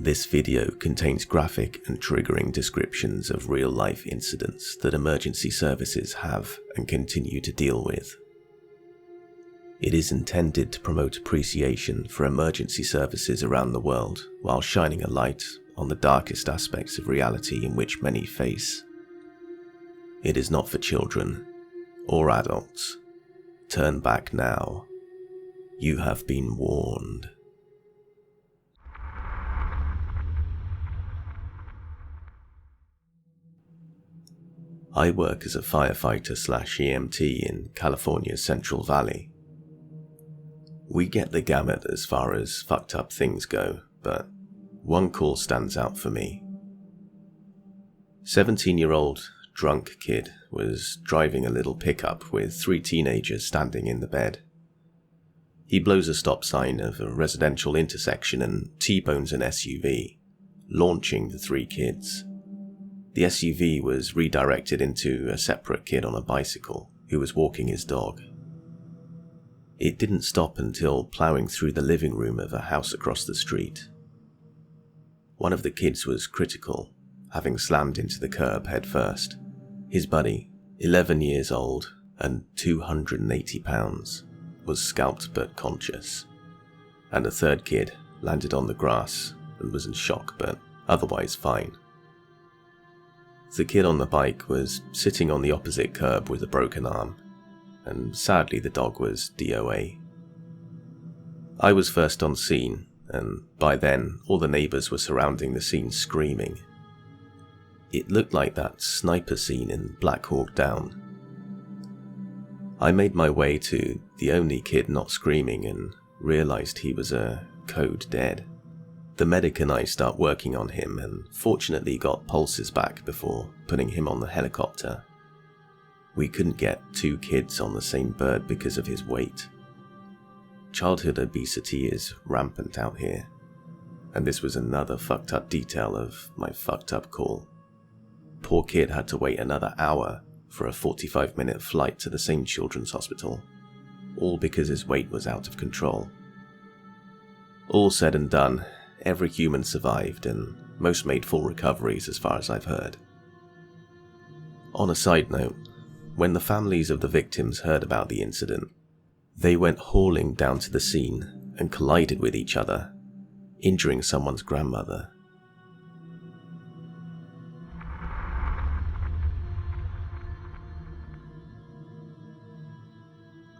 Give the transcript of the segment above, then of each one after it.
This video contains graphic and triggering descriptions of real-life incidents that emergency services have and continue to deal with. It is intended to promote appreciation for emergency services around the world while shining a light on the darkest aspects of reality in which many face. It is not for children or adults. Turn back now. You have been warned. I work as a firefighter/EMT in California's Central Valley. We get the gamut as far as fucked up things go, but one call stands out for me. 17-year-old drunk kid was driving a little pickup with 3 teenagers standing in the bed. He blows a stop sign of a residential intersection and T-bones an SUV, launching the 3 kids. The SUV was redirected into a separate kid on a bicycle who was walking his dog. It didn't stop until plowing through the living room of a house across the street. One of the kids was critical, having slammed into the curb head first. His buddy, 11 years old and 280 pounds, was scalped but conscious. And a third kid landed on the grass and was in shock but otherwise fine. The kid on the bike was sitting on the opposite curb with a broken arm, and sadly the dog was DOA. I was first on scene, and by then all the neighbours were surrounding the scene screaming. It looked like that sniper scene in Black Hawk Down. I made my way to the only kid not screaming and realised he was a code dead. The medic and I start working on him and fortunately got pulses back before putting him on the helicopter. We couldn't get 2 kids on the same bird because of his weight. Childhood obesity is rampant out here, and this was another fucked up detail of my fucked up call. Poor kid had to wait another hour for a 45-minute flight to the same children's hospital, all because his weight was out of control. All said and done, every human survived and most made full recoveries as far as I've heard. On a side note, when the families of the victims heard about the incident, they went hauling down to the scene and collided with each other, injuring someone's grandmother.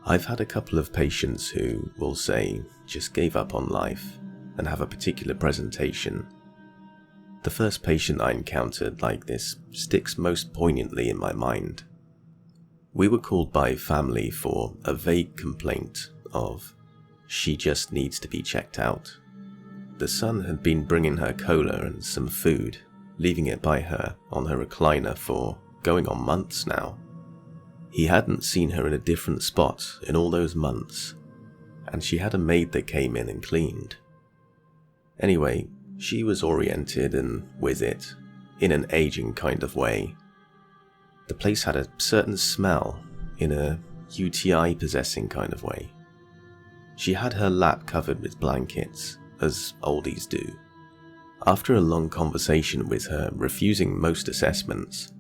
I've had a couple of patients who, will say, just gave up on life and have a particular presentation. The first patient I encountered like this sticks most poignantly in my mind. We were called by family for a vague complaint of, she just needs to be checked out. The son had been bringing her cola and some food, leaving it by her on her recliner for going on months now. He hadn't seen her in a different spot in all those months, and she had a maid that came in and cleaned. Anyway, she was oriented and with it, in an aging kind of way. The place had a certain smell, in a UTI-possessing kind of way. She had her lap covered with blankets, as oldies do. After a long conversation with her refusing most assessments,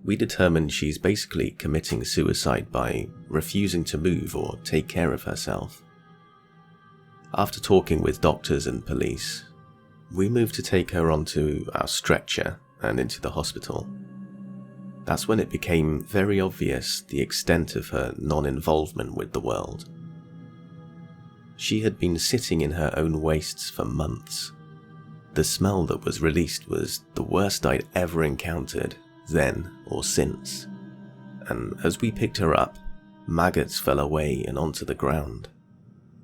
we determined she's basically committing suicide by refusing to move or take care of herself. After talking with doctors and police, we moved to take her onto our stretcher and into the hospital. That's when it became very obvious the extent of her non-involvement with the world. She had been sitting in her own wastes for months. The smell that was released was the worst I'd ever encountered, then or since. And as we picked her up, maggots fell away and onto the ground.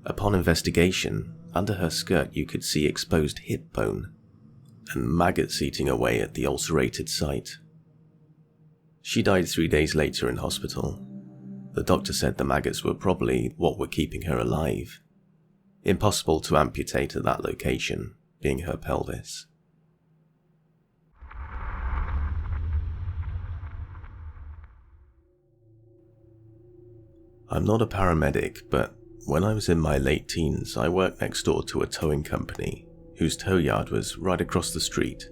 Upon investigation, under her skirt you could see exposed hip bone, and maggots eating away at the ulcerated site. She died 3 days later in hospital. The doctor said the maggots were probably what were keeping her alive. Impossible to amputate at that location, being her pelvis. I'm not a paramedic, but when I was in my late teens, I worked next door to a towing company whose tow yard was right across the street.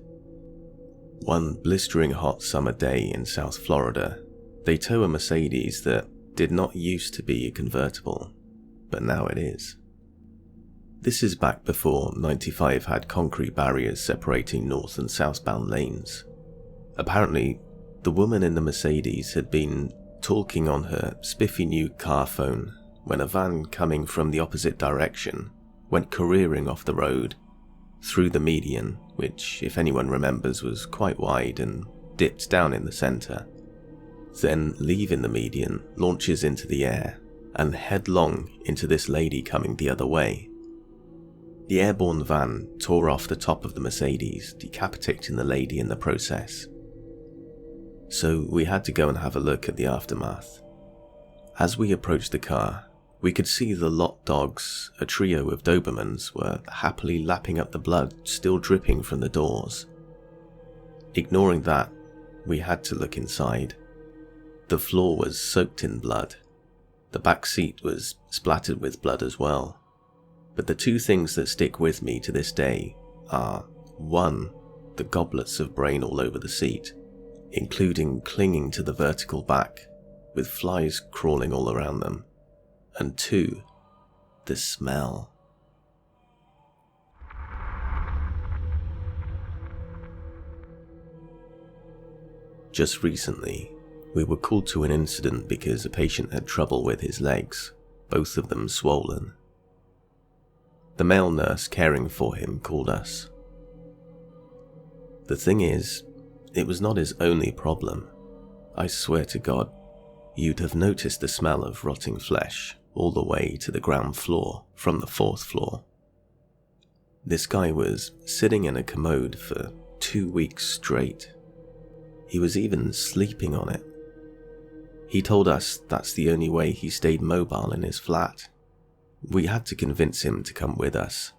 One blistering hot summer day in South Florida, they tow a Mercedes that did not used to be a convertible, but now it is. This is back before 95 had concrete barriers separating north and southbound lanes. Apparently, the woman in the Mercedes had been talking on her spiffy new car phone when a van coming from the opposite direction went careering off the road through the median, which, if anyone remembers, was quite wide and dipped down in the centre. Then, leaving the median, launches into the air and headlong into this lady coming the other way. The airborne van tore off the top of the Mercedes, decapitating the lady in the process. So we had to go and have a look at the aftermath. As we approached the car, we could see the lot dogs, a trio of Dobermans, were happily lapping up the blood still dripping from the doors. Ignoring that, we had to look inside. The floor was soaked in blood. The back seat was splattered with blood as well. But the two things that stick with me to this day are, 1, the goblets of brain all over the seat, including clinging to the vertical back, with flies crawling all around them, and 2, the smell. Just recently, we were called to an incident because a patient had trouble with his legs, both of them swollen. The male nurse caring for him called us. The thing is, it was not his only problem. I swear to God, you'd have noticed the smell of rotting flesh all the way to the ground floor from the 4th floor. This guy was sitting in a commode for 2 weeks straight. He was even sleeping on it. He told us that's the only way he stayed mobile in his flat. We had to convince him to come with us,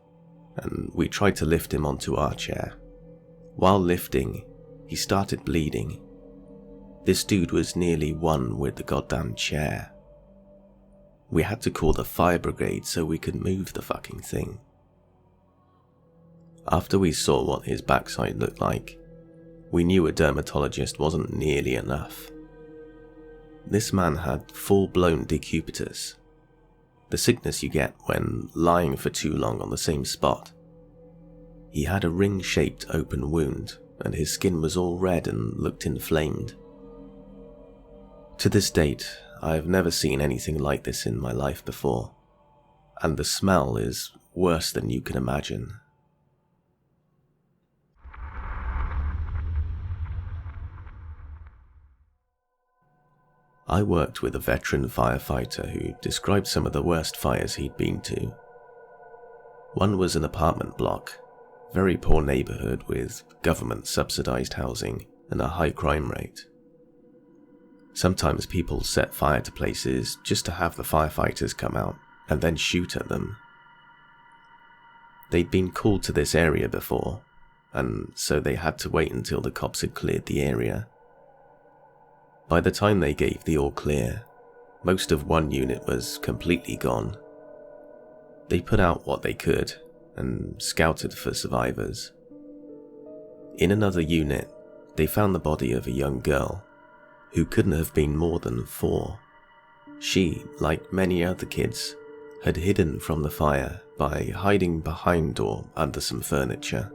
and we tried to lift him onto our chair. While lifting, he started bleeding. This dude was nearly one with the goddamn chair. We had to call the fire brigade so we could move the fucking thing. After we saw what his backside looked like, we knew a dermatologist wasn't nearly enough. This man had full-blown decubitus, the sickness you get when lying for too long on the same spot. He had a ring-shaped open wound, and his skin was all red and looked inflamed. To this date, I've never seen anything like this in my life before, and the smell is worse than you can imagine. I worked with a veteran firefighter who described some of the worst fires he'd been to. One was an apartment block, very poor neighborhood with government-subsidized housing and a high crime rate. Sometimes people set fire to places just to have the firefighters come out and then shoot at them. They'd been called to this area before, and so they had to wait until the cops had cleared the area. By the time they gave the all clear, most of one unit was completely gone. They put out what they could and scouted for survivors. In another unit, they found the body of a young girl who couldn't have been more than 4. She, like many other kids, had hidden from the fire by hiding behind or under some furniture.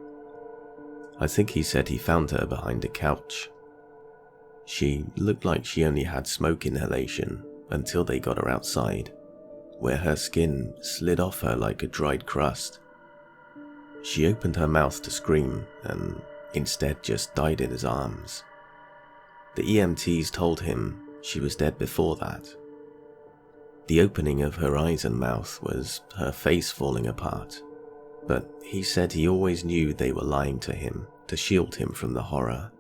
I think he said he found her behind a couch. She looked like she only had smoke inhalation until they got her outside, where her skin slid off her like a dried crust. She opened her mouth to scream and instead just died in his arms. The EMTs told him she was dead before that. The opening of her eyes and mouth was her face falling apart, but he said he always knew they were lying to him to shield him from the horror.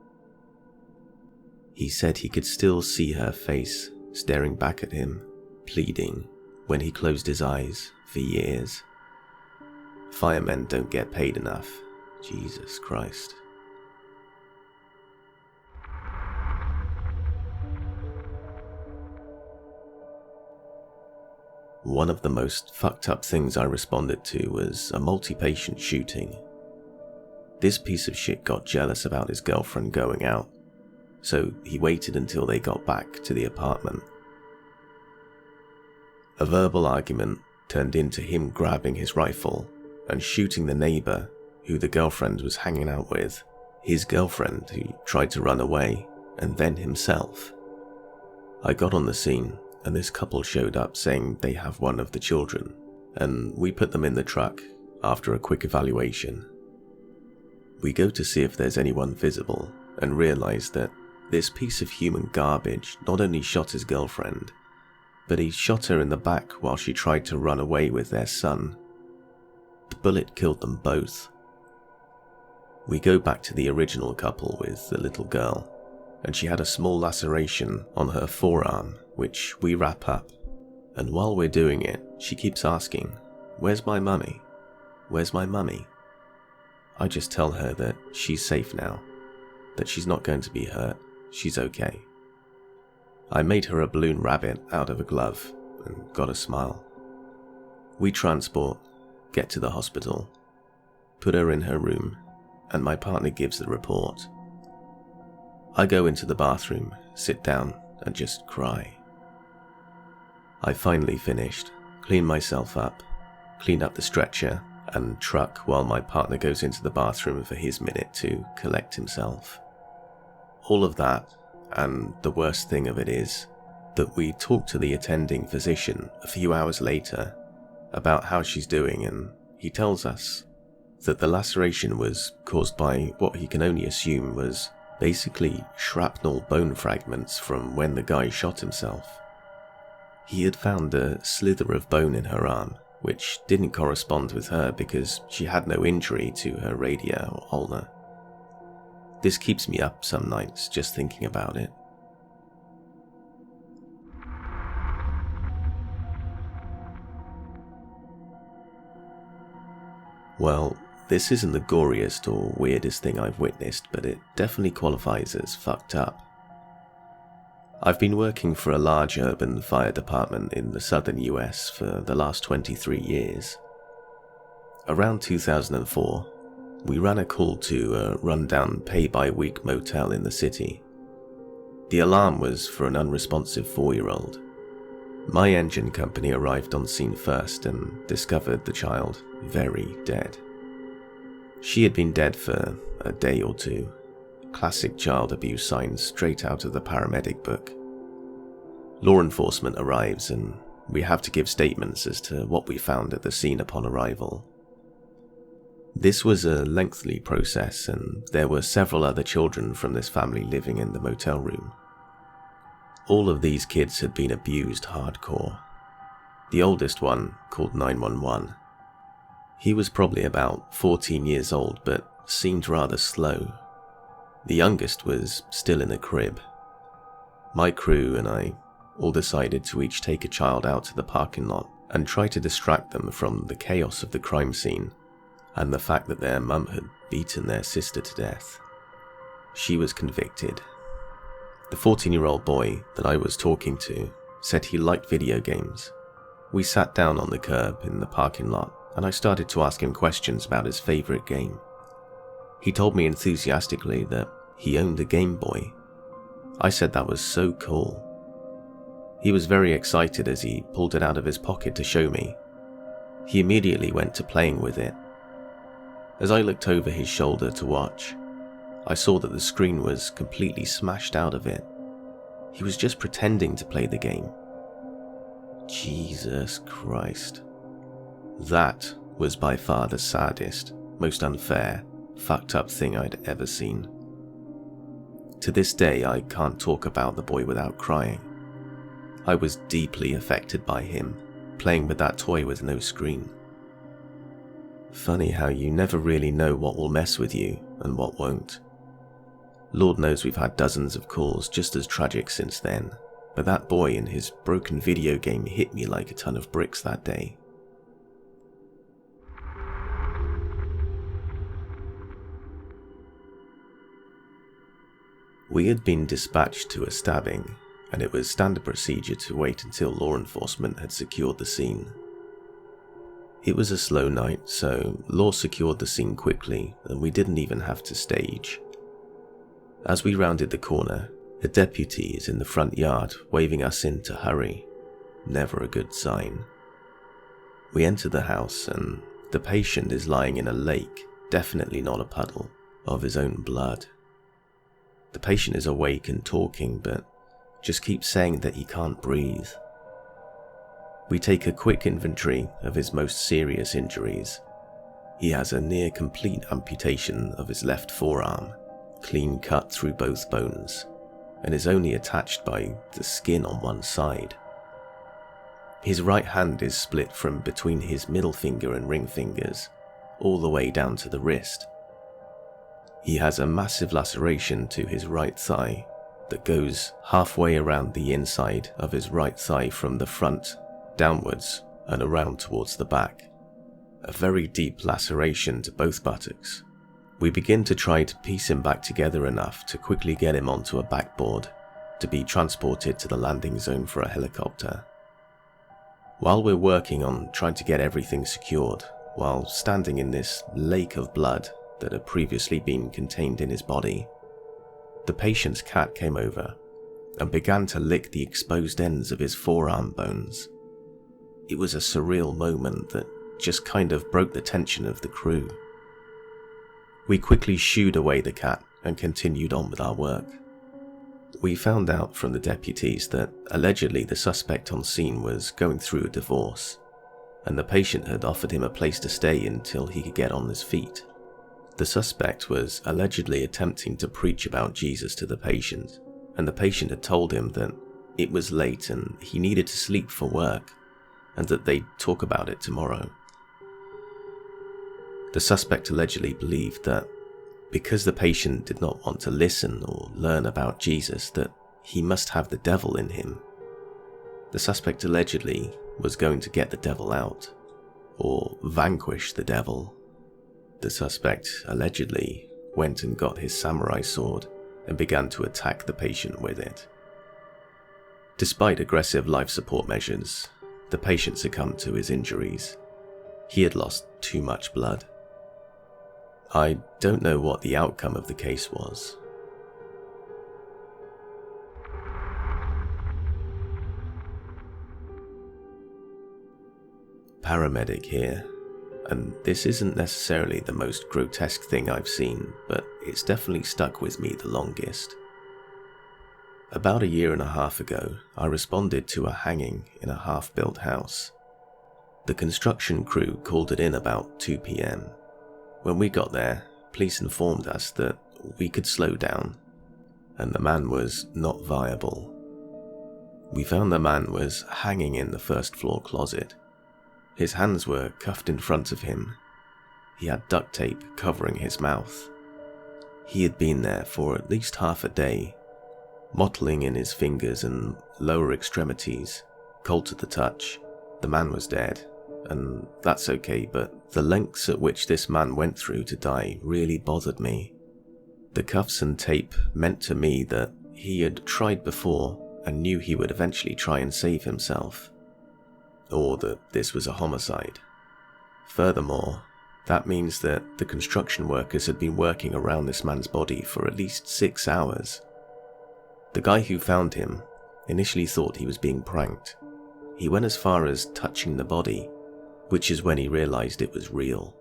He said he could still see her face staring back at him, pleading, when he closed his eyes for years. Firemen don't get paid enough. Jesus Christ. One of the most fucked up things I responded to was a multi-patient shooting This piece of shit got jealous about his girlfriend going out, so he waited until they got back to the apartment. A verbal argument turned into him grabbing his rifle and shooting the neighbor who the girlfriend was hanging out with, his girlfriend who tried to run away, and then himself. I got on the scene and this couple showed up saying they have one of the children, and we put them in the truck after a quick evaluation. We go to see if there's anyone visible and realize that this piece of human garbage not only shot his girlfriend, but he shot her in the back while she tried to run away with their son. The bullet killed them both. We go back to the original couple with the little girl, and she had a small laceration on her forearm, which we wrap up. And while we're doing it, she keeps asking, "Where's my mummy? Where's my mummy?" I just tell her that she's safe now, that she's not going to be hurt, she's okay. I made her a balloon rabbit out of a glove and got a smile. We transport, get to the hospital, put her in her room, and my partner gives the report. I go into the bathroom, sit down, and just cry. I finally finished, cleaned myself up, cleaned up the stretcher and truck while my partner goes into the bathroom for his minute to collect himself. All of that, and the worst thing of it is that we talked to the attending physician a few hours later about how she's doing, and he tells us that the laceration was caused by what he can only assume was basically shrapnel bone fragments from when the guy shot himself. He had found a slither of bone in her arm, which didn't correspond with her because she had no injury to her radii or ulna. This keeps me up some nights just thinking about it. Well, this isn't the goriest or weirdest thing I've witnessed, but it definitely qualifies as fucked up. I've been working for a large urban fire department in the southern US for the last 23 years. Around 2004, we ran a call to a rundown pay-by-week motel in the city. The alarm was for an unresponsive 4-year-old. My engine company arrived on scene first and discovered the child very dead. She had been dead for a day or two. Classic child abuse signs straight out of the paramedic book. Law enforcement arrives and we have to give statements as to what we found at the scene upon arrival. This was a lengthy process and there were several other children from this family living in the motel room. All of these kids had been abused hardcore. The oldest one called 911. He was probably about 14 years old but seemed rather slow. The youngest was still in a crib. My crew and I all decided to each take a child out to the parking lot and try to distract them from the chaos of the crime scene and the fact that their mum had beaten their sister to death. She was convicted. The 14-year-old boy that I was talking to said he liked video games. We sat down on the curb in the parking lot and I started to ask him questions about his favorite game. He told me enthusiastically that he owned a Game Boy. I said that was so cool. He was very excited as he pulled it out of his pocket to show me. He immediately went to playing with it. As I looked over his shoulder to watch, I saw that the screen was completely smashed out of it. He was just pretending to play the game. Jesus Christ. That was by far the saddest, most unfair, fucked up thing I'd ever seen. To this day, I can't talk about the boy without crying. I was deeply affected by him, playing with that toy with no screen. Funny how you never really know what will mess with you and what won't. Lord knows we've had dozens of calls just as tragic since then, but that boy and his broken video game hit me like a ton of bricks that day. We had been dispatched to a stabbing, and it was standard procedure to wait until law enforcement had secured the scene. It was a slow night, so Law secured the scene quickly and we didn't even have to stage. As we rounded the corner, a deputy is in the front yard waving us in to hurry. Never a good sign. We enter the house and the patient is lying in a lake, definitely not a puddle, of his own blood. The patient is awake and talking, but just keeps saying that he can't breathe. We take a quick inventory of his most serious injuries. He has a near complete amputation of his left forearm, clean cut through both bones, and is only attached by the skin on one side. His right hand is split from between his middle finger and ring fingers, all the way down to the wrist. He has a massive laceration to his right thigh that goes halfway around the inside of his right thigh from the front downwards and around towards the back. A very deep laceration to both buttocks. We begin to try to piece him back together enough to quickly get him onto a backboard to be transported to the landing zone for a helicopter. While we're working on trying to get everything secured, while standing in this lake of blood that had previously been contained in his body, the patient's cat came over and began to lick the exposed ends of his forearm bones. It was a surreal moment that just kind of broke the tension of the crew. We quickly shooed away the cat and continued on with our work. We found out from the deputies that allegedly the suspect on scene was going through a divorce, and the patient had offered him a place to stay until he could get on his feet. The suspect was allegedly attempting to preach about Jesus to the patient, and the patient had told him that it was late and he needed to sleep for work, and that they'd talk about it tomorrow. The suspect allegedly believed that because the patient did not want to listen or learn about Jesus, that he must have the devil in him. The suspect allegedly was going to get the devil out, or vanquish the devil. The suspect allegedly went and got his samurai sword and began to attack the patient with it. Despite aggressive life support measures, the patient succumbed to his injuries. He had lost too much blood. I don't know what the outcome of the case was. Paramedic here, and this isn't necessarily the most grotesque thing I've seen, but it's definitely stuck with me the longest. About 1.5 years ago, I responded to a hanging in a half-built house. The construction crew called it in about 2 p.m. When we got there, police informed us that we could slow down, and the man was not viable. We found the man was hanging in the first floor closet. His hands were cuffed in front of him. He had duct tape covering his mouth. He had been there for at least half a day, mottling in his fingers and lower extremities, cold to the touch. The man was dead, and that's okay, but the lengths at which this man went through to die really bothered me. The cuffs and tape meant to me that he had tried before and knew he would eventually try and save himself, or that this was a homicide. Furthermore, that means that the construction workers had been working around this man's body for at least 6 hours. The guy who found him initially thought he was being pranked. He went as far as touching the body, which is when he realized it was real.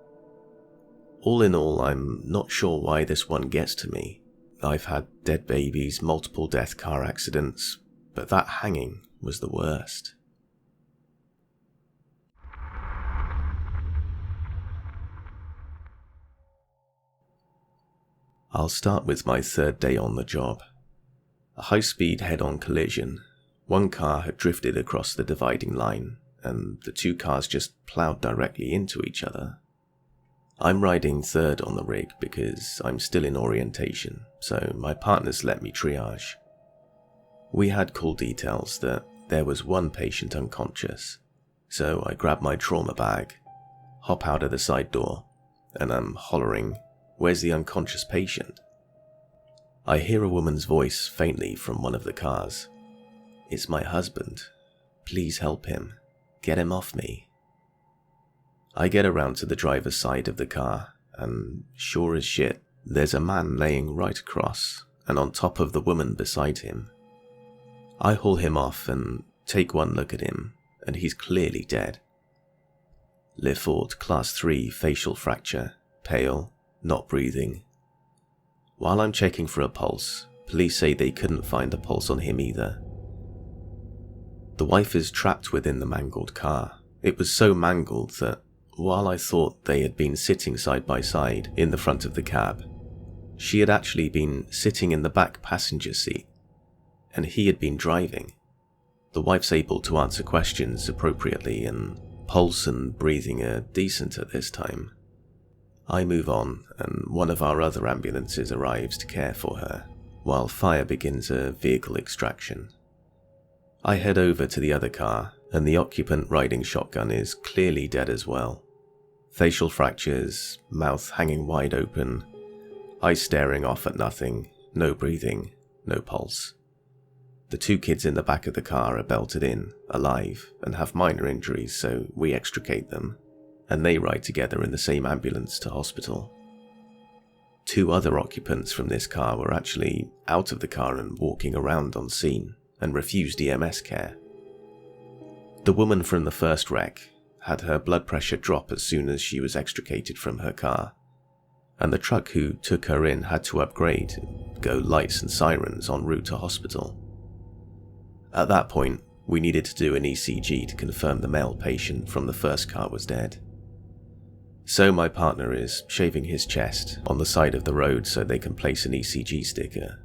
All in all, I'm not sure why this one gets to me. I've had dead babies, multiple death car accidents, but that hanging was the worst. I'll start with my 3rd day on the job. A high-speed head-on collision. One car had drifted across the dividing line, and the 2 cars just ploughed directly into each other. I'm riding 3rd on the rig because I'm still in orientation, so my partners let me triage. We had call details that there was one patient unconscious, so I grab my trauma bag, hop out of the side door, and I'm hollering, "Where's the unconscious patient?" I hear a woman's voice faintly from one of the cars. "It's my husband. Please help him. Get him off me." I get around to the driver's side of the car, and sure as shit, there's a man laying right across and on top of the woman beside him. I haul him off and take one look at him, and he's clearly dead. Le Fort Class 3 facial fracture, pale, not breathing. While I'm checking for a pulse, police say they couldn't find a pulse on him either. The wife is trapped within the mangled car. It was so mangled that, while I thought they had been sitting side by side in the front of the cab, she had actually been sitting in the back passenger seat, and he had been driving. The wife's able to answer questions appropriately, and pulse and breathing are decent at this time. I move on, and one of our other ambulances arrives to care for her, while fire begins a vehicle extraction. I head over to the other car, and the occupant riding shotgun is clearly dead as well. Facial fractures, mouth hanging wide open, eyes staring off at nothing, no breathing, no pulse. The 2 kids in the back of the car are belted in, alive, and have minor injuries, so we extricate them, and they ride together in the same ambulance to hospital. 2 other occupants from this car were actually out of the car and walking around on scene, and refused EMS care. The woman from the first wreck had her blood pressure drop as soon as she was extricated from her car, and the truck who took her in had to upgrade and go lights and sirens en route to hospital. At that point, we needed to do an ECG to confirm the male patient from the first car was dead. So my partner is shaving his chest on the side of the road so they can place an ECG sticker.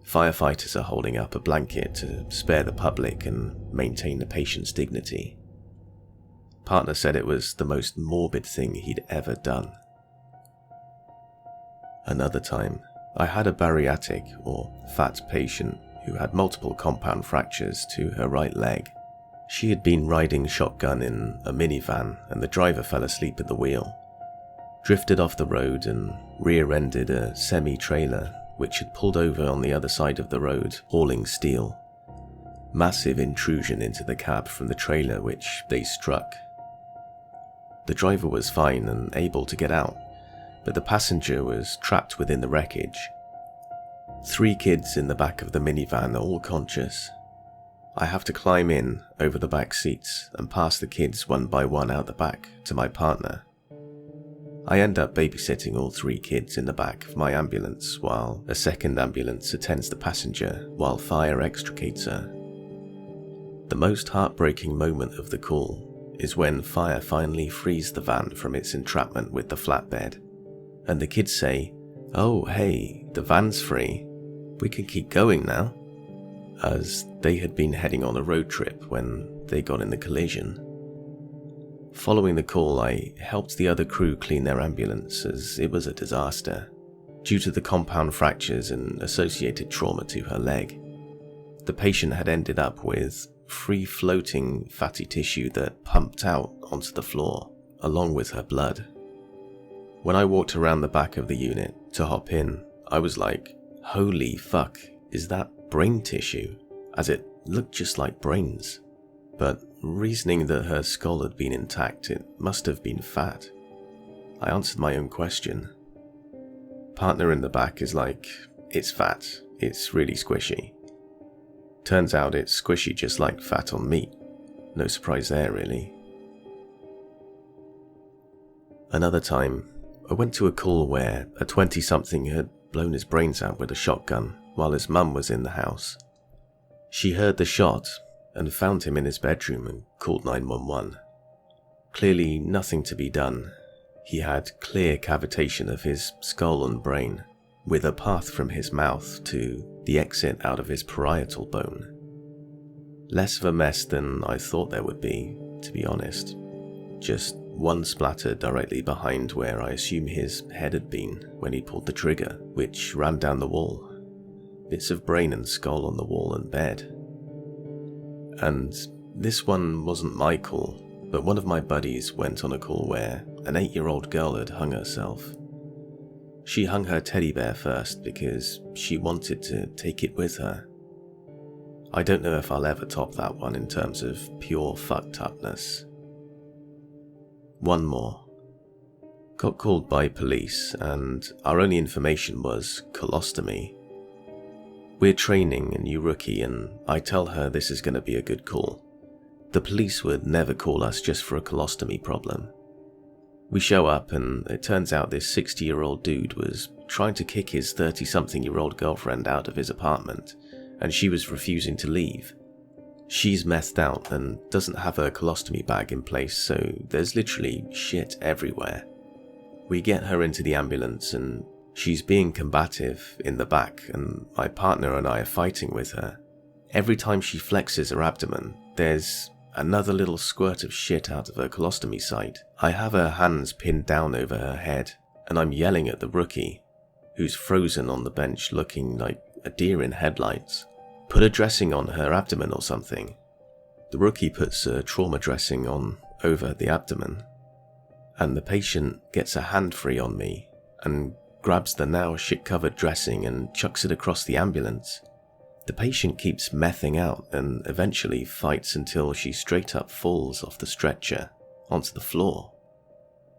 Firefighters are holding up a blanket to spare the public and maintain the patient's dignity. Partner said it was the most morbid thing he'd ever done. Another time, I had a bariatric or fat patient who had multiple compound fractures to her right leg. She had been riding shotgun in a minivan and the driver fell asleep at the wheel, drifted off the road and rear-ended a semi-trailer which had pulled over on the other side of the road, hauling steel. Massive intrusion into the cab from the trailer which they struck. The driver was fine and able to get out, but the passenger was trapped within the wreckage. 3 kids in the back of the minivan are all conscious. I have to climb in over the back seats and pass the kids one by one out the back to my partner. I end up babysitting all 3 kids in the back of my ambulance while a second ambulance attends the passenger while fire extricates her. The most heartbreaking moment of the call is when fire finally frees the van from its entrapment with the flatbed, and the kids say, "Oh hey, the van's free, we can keep going now," as they had been heading on a road trip when they got in the collision. Following the call, I helped the other crew clean their ambulance as it was a disaster, due to the compound fractures and associated trauma to her leg. The patient had ended up with free-floating fatty tissue that pumped out onto the floor, along with her blood. When I walked around the back of the unit to hop in, I was like, holy fuck, is that brain tissue? As it looked just like brains. But reasoning that her skull had been intact, it must have been fat. I answered my own question. Partner in the back is like, it's fat, it's really squishy. Turns out it's squishy just like fat on meat. No surprise there, really. Another time, I went to a call where a 20-something had blown his brains out with a shotgun while his mum was in the house. She heard the shot and found him in his bedroom and called 911. Clearly nothing to be done. He had clear cavitation of his skull and brain, with a path from his mouth to the exit out of his parietal bone. Less of a mess than I thought there would be, to be honest. Just one splatter directly behind where I assume his head had been when he pulled the trigger, which ran down the wall. Bits of brain and skull on the wall and bed. And this one wasn't my call, but one of my buddies went on a call where an 8-year-old girl had hung herself. She hung her teddy bear first because she wanted to take it with her. I don't know if I'll ever top that one in terms of pure fucked upness. one more. Got called by police, and our only information was colostomy. We're training a new rookie, and I tell her this is going to be a good call. The police would never call us just for a colostomy problem. We show up, and it turns out this 60-year-old dude was trying to kick his 30-something-year-old girlfriend out of his apartment, and she was refusing to leave. She's methed out and doesn't have her colostomy bag in place, so there's literally shit everywhere. We get her into the ambulance, and she's being combative in the back, and my partner and I are fighting with her. Every time she flexes her abdomen, there's another little squirt of shit out of her colostomy site. I have her hands pinned down over her head, and I'm yelling at the rookie, who's frozen on the bench looking like a deer in headlights. Put a dressing on her abdomen or something. The rookie puts a trauma dressing on over the abdomen, and the patient gets a hand free on me and grabs the now shit-covered dressing and chucks it across the ambulance. The patient keeps mething out and eventually fights until she straight up falls off the stretcher onto the floor.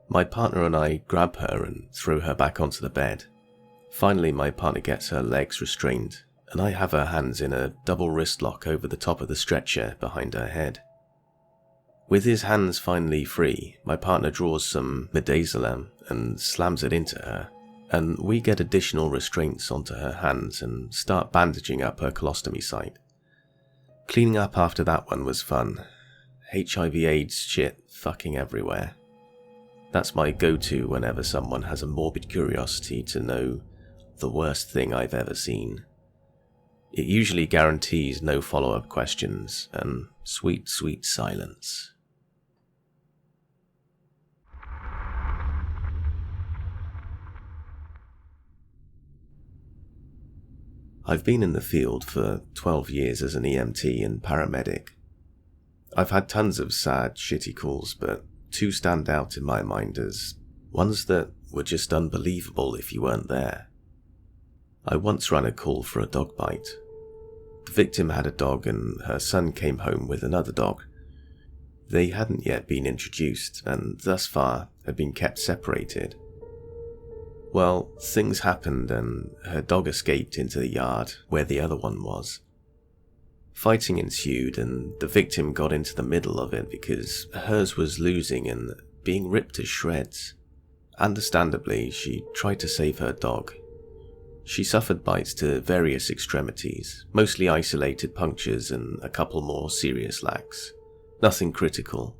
My partner and I grab her and throw her back onto the bed. Finally, my partner gets her legs restrained, and I have her hands in a double wrist lock over the top of the stretcher behind her head. With his hands finally free, my partner draws some midazolam and slams it into her, and we get additional restraints onto her hands and start bandaging up her colostomy site. Cleaning up after that one was fun. HIV/AIDS shit fucking everywhere. That's my go-to whenever someone has a morbid curiosity to know the worst thing I've ever seen. It usually guarantees no follow-up questions and sweet, sweet silence. I've been in the field for 12 years as an EMT and paramedic. I've had tons of sad, shitty calls, but two stand out in my mind as ones that were just unbelievable if you weren't there. I once ran a call for a dog bite. The victim had a dog and her son came home with another dog. They hadn't yet been introduced and thus far had been kept separated. Well, things happened and her dog escaped into the yard where the other one was. Fighting ensued and the victim got into the middle of it because hers was losing and being ripped to shreds. Understandably, she tried to save her dog. She suffered bites to various extremities, mostly isolated punctures and a couple more serious lacks. Nothing critical.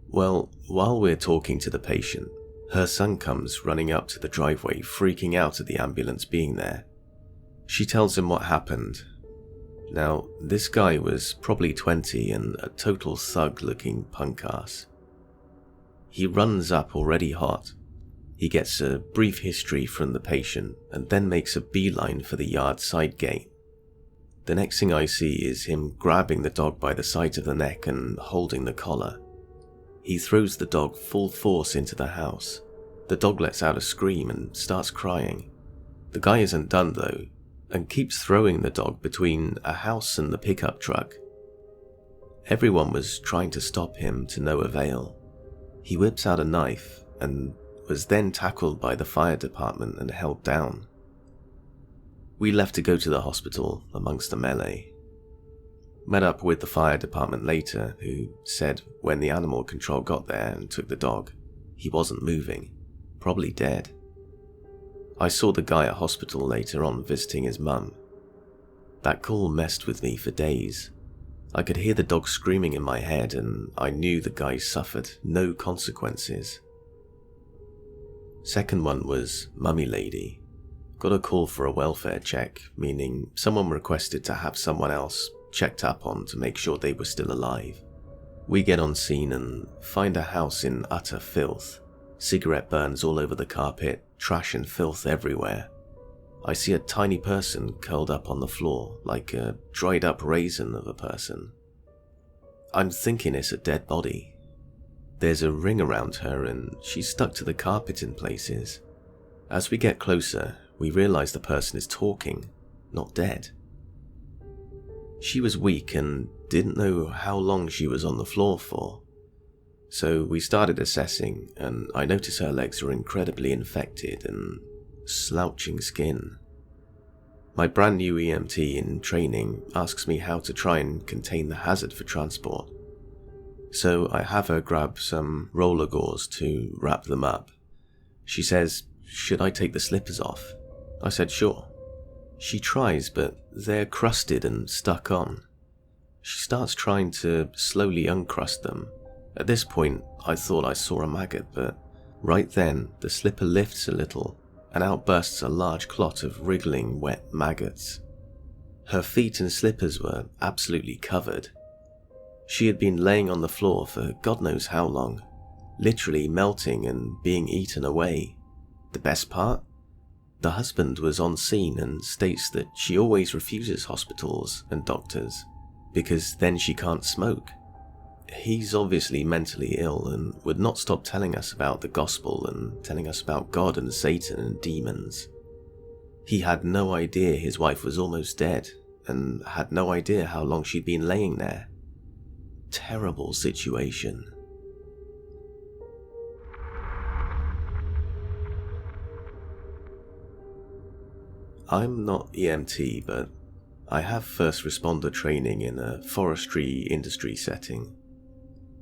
Well, while we're talking to the patient, her son comes running up to the driveway, freaking out at the ambulance being there. She tells him what happened. Now, this guy was probably 20 and a total thug-looking punk ass. He runs up already hot. He gets a brief history from the patient and then makes a beeline for the yard side gate. The next thing I see is him grabbing the dog by the side of the neck and holding the collar. He throws the dog full force into the house. The dog lets out a scream and starts crying. The guy isn't done though, and keeps throwing the dog between a house and the pickup truck. Everyone was trying to stop him to no avail. He whips out a knife and was then tackled by the fire department and held down. We left to go to the hospital amongst the melee. Met up with the fire department later, who said when the animal control got there and took the dog, he wasn't moving, probably dead. I saw the guy at hospital later on visiting his mum. That call messed with me for days. I could hear the dog screaming in my head and I knew the guy suffered no consequences. Second one was Mummy Lady. Got a call for a welfare check, meaning someone requested to have someone else checked up on to make sure they were still alive. We get on scene and find a house in utter filth. Cigarette burns all over the carpet, trash and filth everywhere. I see a tiny person curled up on the floor, like a dried up raisin of a person. I'm thinking it's a dead body. There's a ring around her and she's stuck to the carpet in places. As we get closer, we realize the person is talking, not dead. She was weak and didn't know how long she was on the floor for. So we started assessing, and I noticed her legs were incredibly infected and slouching skin. My brand new EMT in training asks me how to try and contain the hazard for transport. So I have her grab some roller gauze to wrap them up. She says, "Should I take the slippers off?" I said sure. She tries, but they're crusted and stuck on. She starts trying to slowly uncrust them. At this point, I thought I saw a maggot, but right then, the slipper lifts a little and out bursts a large clot of wriggling, wet maggots. Her feet and slippers were absolutely covered. She had been laying on the floor for God knows how long, literally melting and being eaten away. The best part? The husband was on scene and states that she always refuses hospitals and doctors because then she can't smoke. He's obviously mentally ill and would not stop telling us about the gospel and telling us about God and Satan and demons. He had no idea his wife was almost dead and had no idea how long she'd been laying there. Terrible situation. I'm not EMT, but I have first responder training in a forestry industry setting.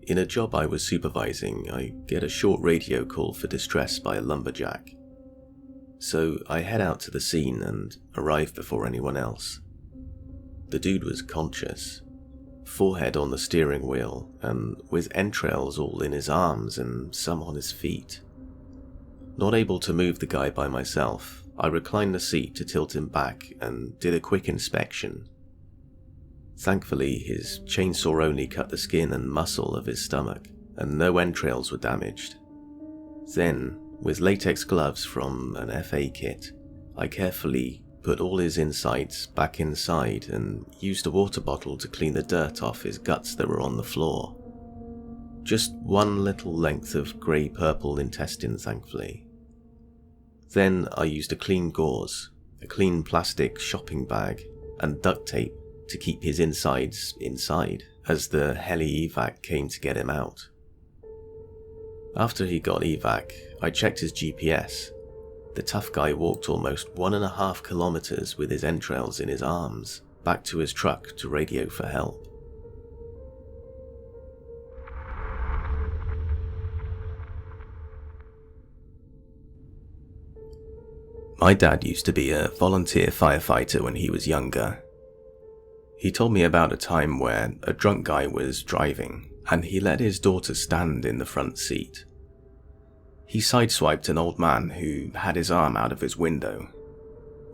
In a job I was supervising, I get a short radio call for distress by a lumberjack. So I head out to the scene and arrive before anyone else. The dude was conscious, forehead on the steering wheel, and with entrails all in his arms and some on his feet. Not able to move the guy by myself, I reclined the seat to tilt him back and did a quick inspection. Thankfully, his chainsaw only cut the skin and muscle of his stomach, and no entrails were damaged. Then, with latex gloves from an FA kit, I carefully put all his insides back inside and used a water bottle to clean the dirt off his guts that were on the floor. Just one little length of grey-purple intestine, thankfully. Then I used a clean gauze, a clean plastic shopping bag, and duct tape to keep his insides inside as the heli evac came to get him out. After he got evac, I checked his GPS. The tough guy walked almost 1.5 kilometers with his entrails in his arms, back to his truck to radio for help. My dad used to be a volunteer firefighter when he was younger. He told me about a time where a drunk guy was driving and he let his daughter stand in the front seat. He sideswiped an old man who had his arm out of his window.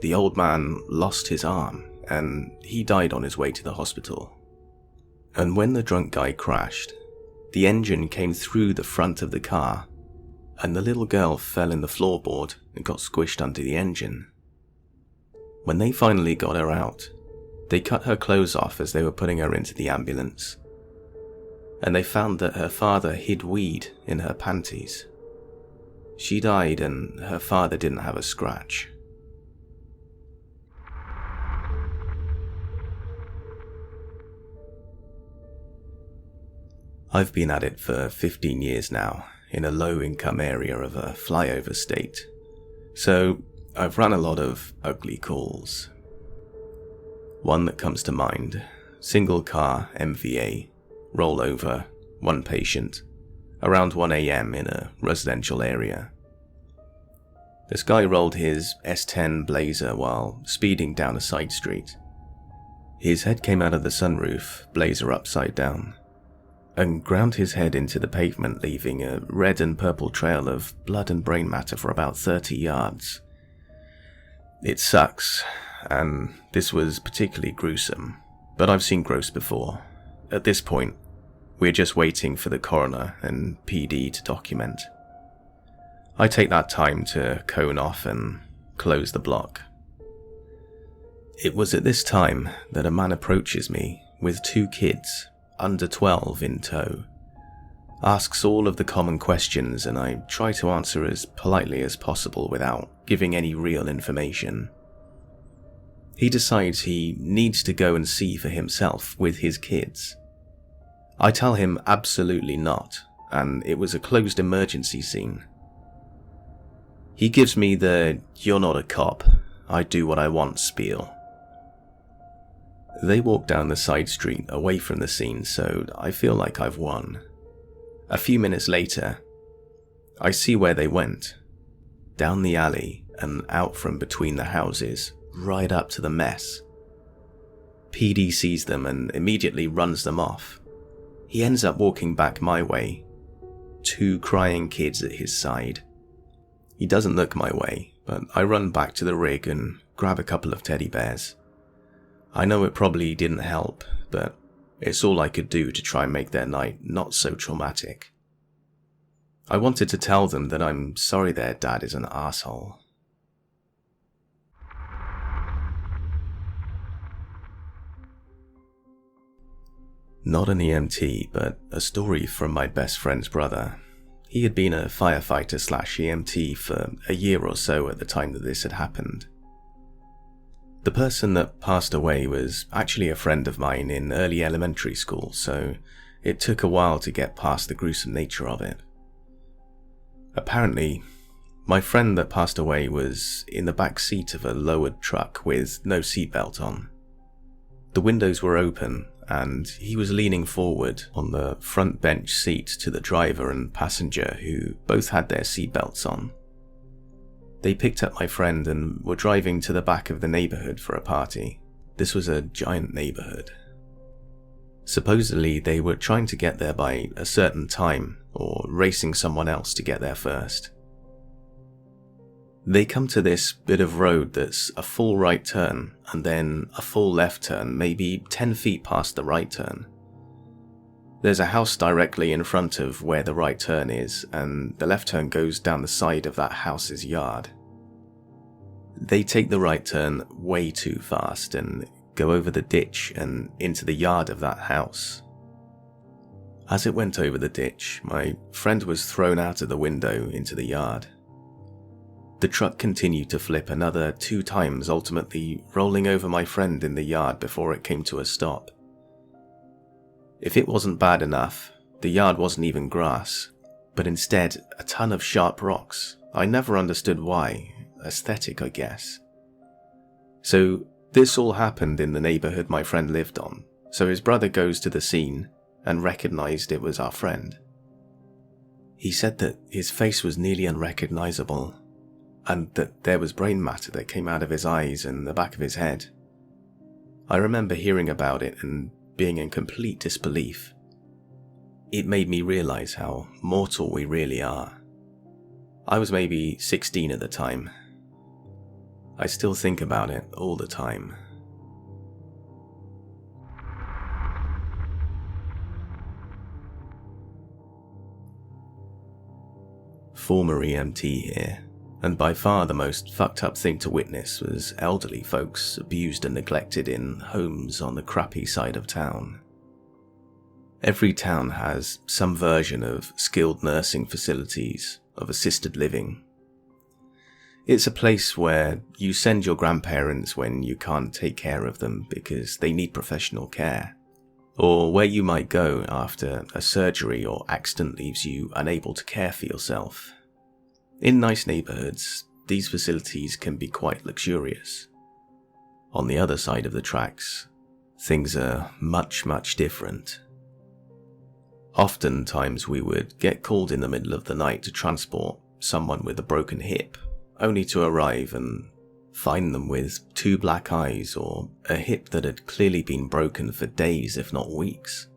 The old man lost his arm and he died on his way to the hospital. And when the drunk guy crashed, the engine came through the front of the car and the little girl fell in the floorboard and got squished under the engine. When they finally got her out, they cut her clothes off as they were putting her into the ambulance, and they found that her father hid weed in her panties. She died and her father didn't have a scratch. I've been at it for 15 years now, in a low-income area of a flyover state, so I've run a lot of ugly calls. One that comes to mind, single car MVA, rollover, one patient, around 1 AM in a residential area. This guy rolled his S10 Blazer while speeding down a side street. His head came out of the sunroof, Blazer upside down, and ground his head into the pavement, leaving a red and purple trail of blood and brain matter for about 30 yards. It sucks, and this was particularly gruesome, but I've seen gross before. At this point, we're just waiting for the coroner and PD to document. I take that time to cone off and close the block. It was at this time that a man approaches me with 2 kids, under 12 in tow, asks all of the common questions, and I try to answer as politely as possible without giving any real information. He decides he needs to go and see for himself with his kids. I tell him absolutely not, and it was a closed emergency scene. He gives me the "you're not a cop, I do what I want" spiel. They walk down the side street away from the scene, so I feel like I've won. A few minutes later, I see where they went. Down the alley and out from between the houses, right up to the mess. PD sees them and immediately runs them off. He ends up walking back my way, 2 crying kids at his side. He doesn't look my way, but I run back to the rig and grab a couple of teddy bears. I know it probably didn't help, but it's all I could do to try and make their night not so traumatic. I wanted to tell them that I'm sorry their dad is an asshole. Not an EMT, but a story from my best friend's brother. He had been a firefighter/EMT for a year or so at the time that this had happened. The person that passed away was actually a friend of mine in early elementary school, so it took a while to get past the gruesome nature of it. Apparently, my friend that passed away was in the back seat of a lowered truck with no seatbelt on. The windows were open, and he was leaning forward on the front bench seat to the driver and passenger, who both had their seatbelts on. They picked up my friend and were driving to the back of the neighborhood for a party. This was a giant neighborhood. Supposedly, they were trying to get there by a certain time, or racing someone else to get there first. They come to this bit of road that's a full right turn, and then a full left turn, maybe 10 feet past the right turn. There's a house directly in front of where the right turn is, and the left turn goes down the side of that house's yard. They take the right turn way too fast and go over the ditch and into the yard of that house. As it went over the ditch, my friend was thrown out of the window into the yard. The truck continued to flip another 2 times, ultimately rolling over my friend in the yard before it came to a stop. If it wasn't bad enough, the yard wasn't even grass, but instead a ton of sharp rocks. I never understood why. Aesthetic, I guess. So this all happened in the neighborhood my friend lived on, so his brother goes to the scene and recognized it was our friend. He said that his face was nearly unrecognizable, and that there was brain matter that came out of his eyes and the back of his head. I remember hearing about it and being in complete disbelief. It made me realize how mortal we really are. I was maybe 16 at the time. I still think about it all the time. Former EMT here, and by far the most fucked up thing to witness was elderly folks abused and neglected in homes on the crappy side of town. Every town has some version of skilled nursing facilities, of assisted living. It's a place where you send your grandparents when you can't take care of them because they need professional care, or where you might go after a surgery or accident leaves you unable to care for yourself. In nice neighborhoods, these facilities can be quite luxurious. On the other side of the tracks, things are much, much different. Oftentimes we would get called in the middle of the night to transport someone with a broken hip, only to arrive and find them with 2 black eyes or a hip that had clearly been broken for days if not weeks.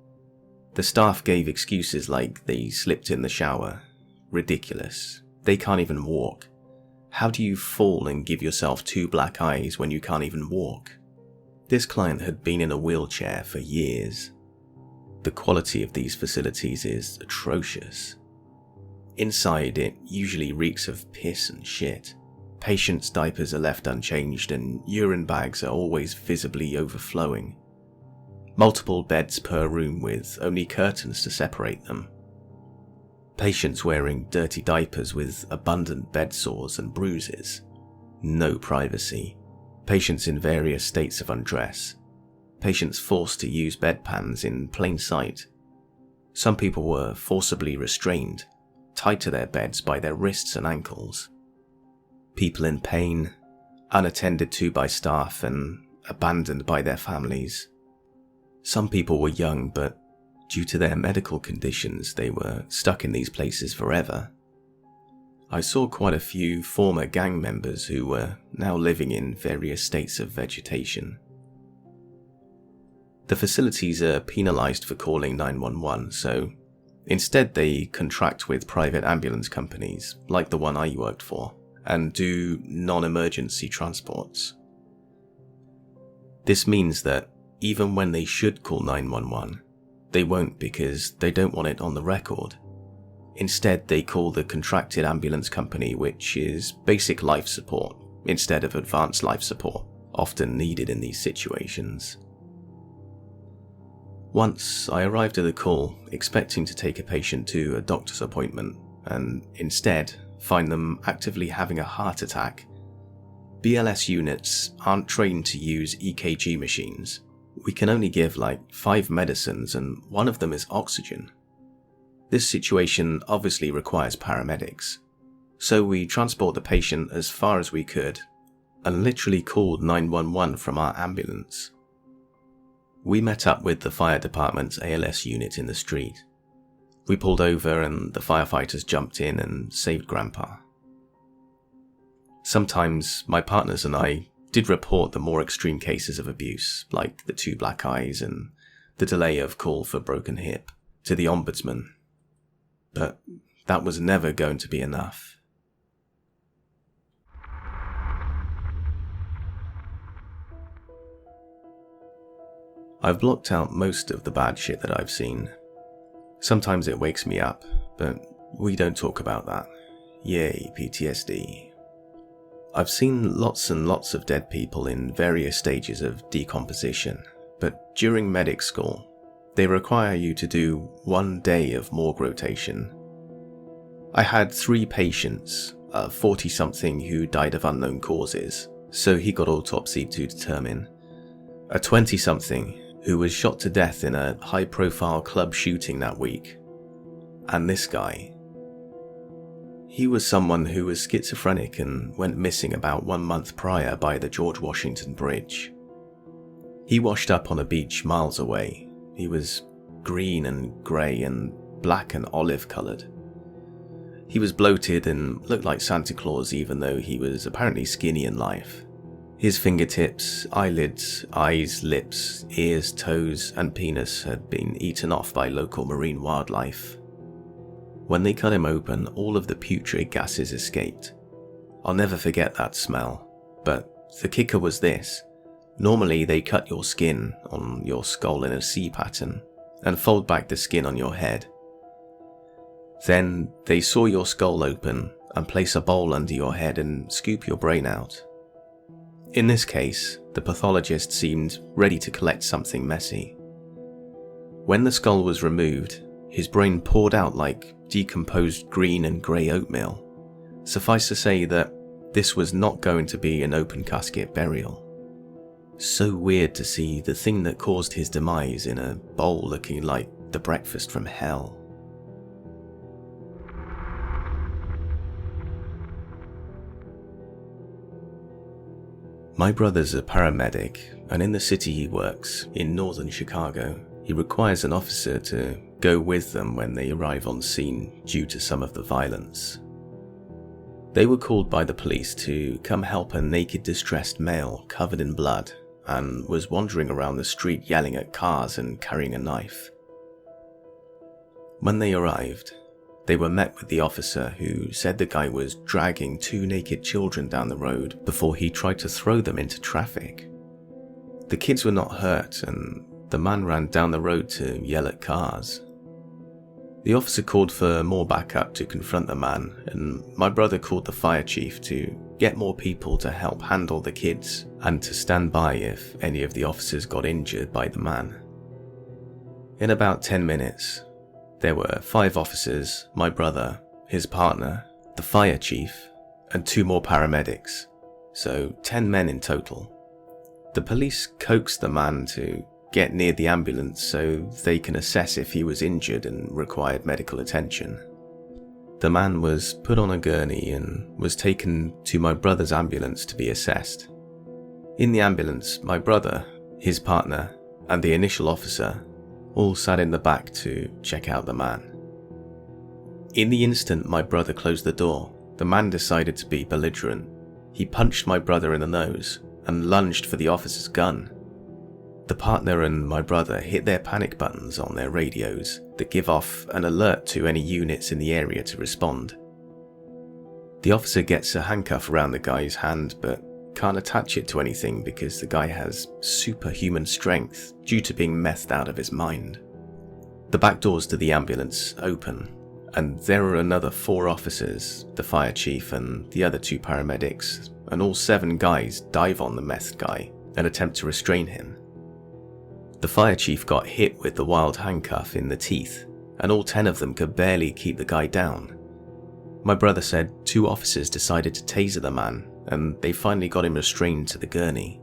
The staff gave excuses like they slipped in the shower. Ridiculous. They can't even walk. How do you fall and give yourself 2 black eyes when you can't even walk? This client had been in a wheelchair for years. The quality of these facilities is atrocious. Inside, it usually reeks of piss and shit. Patients' diapers are left unchanged and urine bags are always visibly overflowing. Multiple beds per room with only curtains to separate them. Patients wearing dirty diapers with abundant bed sores and bruises. No privacy. Patients in various states of undress. Patients forced to use bedpans in plain sight. Some people were forcibly restrained, tied to their beds by their wrists and ankles. People in pain, unattended to by staff and abandoned by their families. Some people were young, but due to their medical conditions, they were stuck in these places forever. I saw quite a few former gang members who were now living in various states of vegetation. The facilities are penalised for calling 911, so instead they contract with private ambulance companies, like the one I worked for, and do non-emergency transports. This means that even when they should call 911, they won't because they don't want it on the record. Instead, they call the contracted ambulance company, which is basic life support instead of advanced life support, often needed in these situations. Once, I arrived at the call expecting to take a patient to a doctor's appointment, and instead find them actively having a heart attack. BLS units aren't trained to use EKG machines. We can only give like 5 medicines and one of them is oxygen. This situation obviously requires paramedics, so we transport the patient as far as we could and literally called 911 from our ambulance. We met up with the fire department's ALS unit in the street. We pulled over and the firefighters jumped in and saved Grandpa. Sometimes my partners and I did report the more extreme cases of abuse, like the 2 black eyes and the delay of call for broken hip, to the ombudsman. But that was never going to be enough. I've blocked out most of the bad shit that I've seen. Sometimes it wakes me up, but we don't talk about that. Yay, PTSD. I've seen lots and lots of dead people in various stages of decomposition, but during medic school, they require you to do 1 day of morgue rotation. I had 3 patients, a 40-something who died of unknown causes, so he got autopsied to determine, a 20-something who was shot to death in a high-profile club shooting that week, and this guy. He was someone who was schizophrenic and went missing about 1 month prior by the George Washington Bridge. He washed up on a beach miles away. He was green and grey and black and olive coloured. He was bloated and looked like Santa Claus even though he was apparently skinny in life. His fingertips, eyelids, eyes, lips, ears, toes and penis had been eaten off by local marine wildlife. When they cut him open, all of the putrid gases escaped. I'll never forget that smell, but the kicker was this. Normally they cut your skin on your skull in a C pattern and fold back the skin on your head. Then they saw your skull open and place a bowl under your head and scoop your brain out. In this case, the pathologist seemed ready to collect something messy. When the skull was removed, his brain poured out like decomposed green and grey oatmeal. Suffice to say that this was not going to be an open casket burial. So weird to see the thing that caused his demise in a bowl looking like the breakfast from hell. My brother's a paramedic, and in the city he works, in northern Chicago, he requires an officer to go with them when they arrive on scene due to some of the violence. They were called by the police to come help a naked, distressed male covered in blood and was wandering around the street yelling at cars and carrying a knife. When they arrived, they were met with the officer who said the guy was dragging 2 naked children down the road before he tried to throw them into traffic. The kids were not hurt and the man ran down the road to yell at cars. The officer called for more backup to confront the man, and my brother called the fire chief to get more people to help handle the kids and to stand by if any of the officers got injured by the man. In about 10 minutes, there were 5 officers, my brother, his partner, the fire chief, and 2 more paramedics, so 10 men in total. The police coaxed the man to get near the ambulance so they can assess if he was injured and required medical attention. The man was put on a gurney and was taken to my brother's ambulance to be assessed. In the ambulance, my brother, his partner, and the initial officer all sat in the back to check out the man. In the instant my brother closed the door, the man decided to be belligerent. He punched my brother in the nose and lunged for the officer's gun. The partner and my brother hit their panic buttons on their radios that give off an alert to any units in the area to respond. The officer gets a handcuff around the guy's hand but can't attach it to anything because the guy has superhuman strength due to being methed out of his mind. The back doors to the ambulance open, and there are another 4 officers, the fire chief and the other 2 paramedics, and all 7 guys dive on the methed guy and attempt to restrain him. The fire chief got hit with the wild handcuff in the teeth, and all 10 of them could barely keep the guy down. My brother said 2 officers decided to taser the man, and they finally got him restrained to the gurney.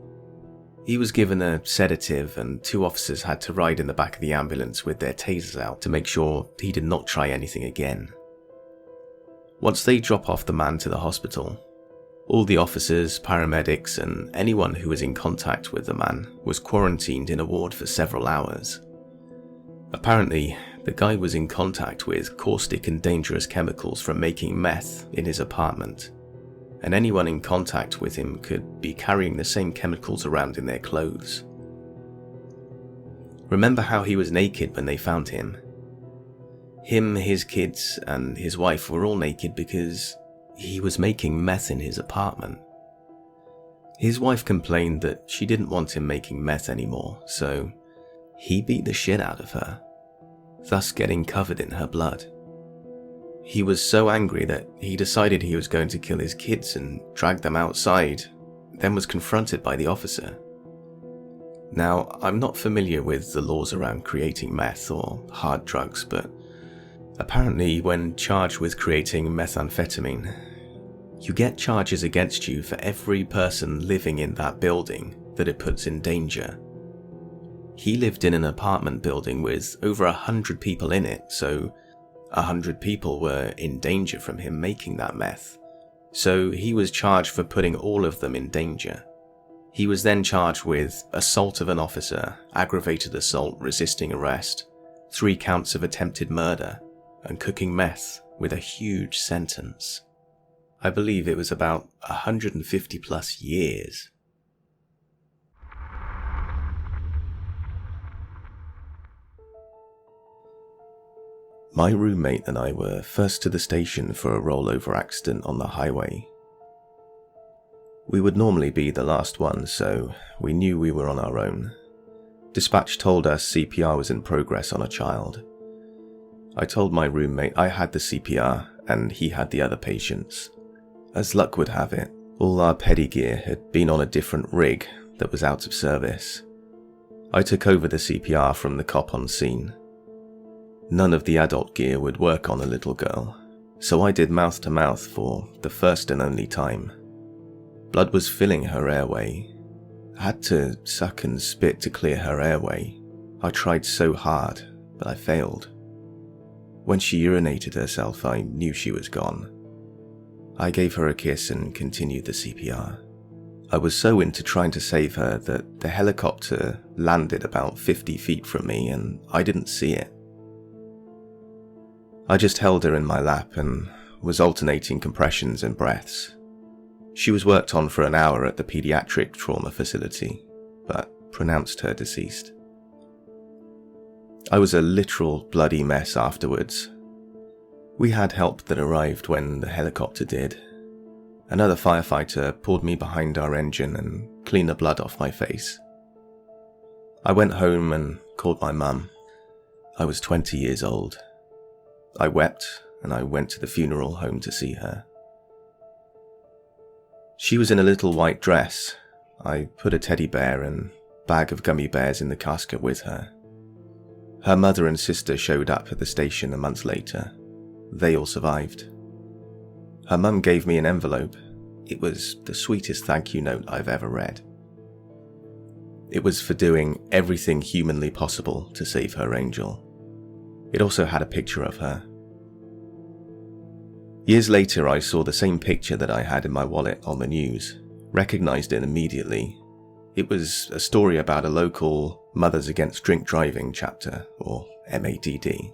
He was given a sedative, and 2 officers had to ride in the back of the ambulance with their tasers out to make sure he did not try anything again. Once they drop off the man to the hospital, all the officers, paramedics, and anyone who was in contact with the man was quarantined in a ward for several hours. Apparently, the guy was in contact with caustic and dangerous chemicals from making meth in his apartment, and anyone in contact with him could be carrying the same chemicals around in their clothes. Remember how he was naked when they found him? Him, his kids, and his wife were all naked because he was making meth in his apartment. His wife complained that she didn't want him making meth anymore, so he beat the shit out of her, thus getting covered in her blood. He was so angry that he decided he was going to kill his kids and drag them outside, then was confronted by the officer. Now, I'm not familiar with the laws around creating meth or hard drugs, but apparently when charged with creating methamphetamine, you get charges against you for every person living in that building that it puts in danger. He lived in an apartment building with over 100 people in it, so 100 people were in danger from him making that meth. So he was charged for putting all of them in danger. He was then charged with assault of an officer, aggravated assault, resisting arrest, 3 counts of attempted murder, and cooking meth with a huge sentence. I believe it was about 150 plus years. My roommate and I were first to the station for a rollover accident on the highway. We would normally be the last one, so we knew we were on our own. Dispatch told us CPR was in progress on a child. I told my roommate I had the CPR and he had the other patients. As luck would have it, all our petty gear had been on a different rig that was out of service. I took over the CPR from the cop on scene. None of the adult gear would work on the little girl, so I did mouth to mouth for the first and only time. Blood was filling her airway. I had to suck and spit to clear her airway. I tried so hard, but I failed. When she urinated herself, I knew she was gone. I gave her a kiss and continued the CPR. I was so into trying to save her that the helicopter landed about 50 feet from me and I didn't see it. I just held her in my lap and was alternating compressions and breaths. She was worked on for an hour at the pediatric trauma facility, but pronounced her deceased. I was a literal bloody mess afterwards. We had help that arrived when the helicopter did. Another firefighter pulled me behind our engine and cleaned the blood off my face. I went home and called my mum. I was 20 years old. I wept and I went to the funeral home to see her. She was in a little white dress. I put a teddy bear and bag of gummy bears in the casket with her. Her mother and sister showed up at the station a month later. They all survived. Her mum gave me an envelope. It was the sweetest thank you note I've ever read. It was for doing everything humanly possible to save her angel. It also had a picture of her. Years later, I saw the same picture that I had in my wallet on the news, recognized it immediately. It was a story about a local Mothers Against Drink Driving chapter, or MADD.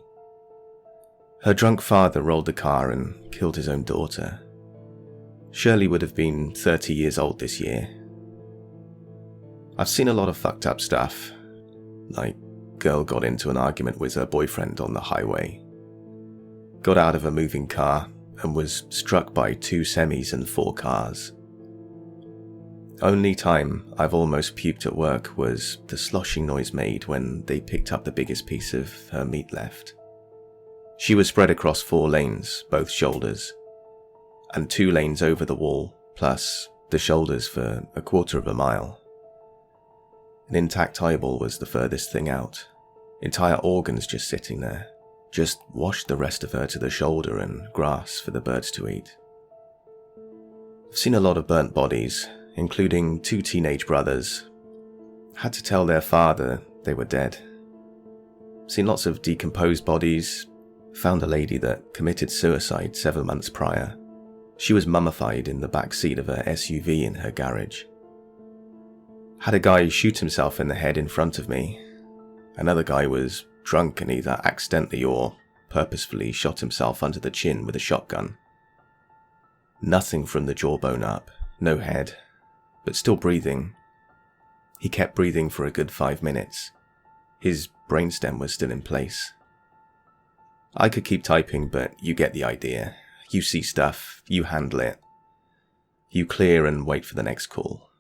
Her drunk father rolled the car and killed his own daughter. Shirley would have been 30 years old this year. I've seen a lot of fucked up stuff, like girl got into an argument with her boyfriend on the highway, got out of a moving car and was struck by 2 semis and 4 cars. Only time I've almost puked at work was the sloshing noise made when they picked up the biggest piece of her meat left. She was spread across 4 lanes, both shoulders, and 2 lanes over the wall, plus the shoulders for a quarter of a mile. An intact eyeball was the furthest thing out, entire organs just sitting there, just washed the rest of her to the shoulder and grass for the birds to eat. I've seen a lot of burnt bodies, including 2 teenage brothers. Had to tell their father they were dead. Seen lots of decomposed bodies. Found a lady that committed suicide 7 months prior. She was mummified in the back seat of her SUV in her garage. Had a guy shoot himself in the head in front of me. Another guy was drunk and either accidentally or purposefully shot himself under the chin with a shotgun. Nothing from the jawbone up, no head, but still breathing. He kept breathing for a good 5 minutes. His brainstem was still in place. I could keep typing, but you get the idea. You see stuff, you handle it. You clear and wait for the next call.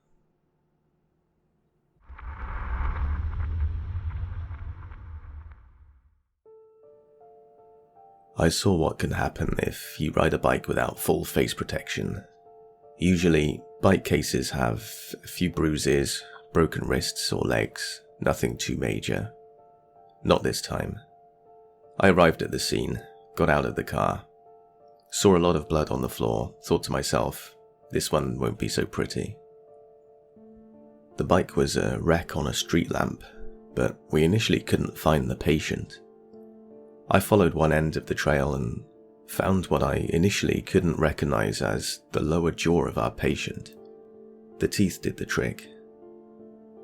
I saw what can happen if you ride a bike without full face protection. Usually, bike cases have a few bruises, broken wrists or legs, nothing too major. Not this time. I arrived at the scene, got out of the car, saw a lot of blood on the floor, thought to myself, this one won't be so pretty. The bike was a wreck on a street lamp, but we initially couldn't find the patient. I followed one end of the trail and found what I initially couldn't recognize as the lower jaw of our patient. The teeth did the trick.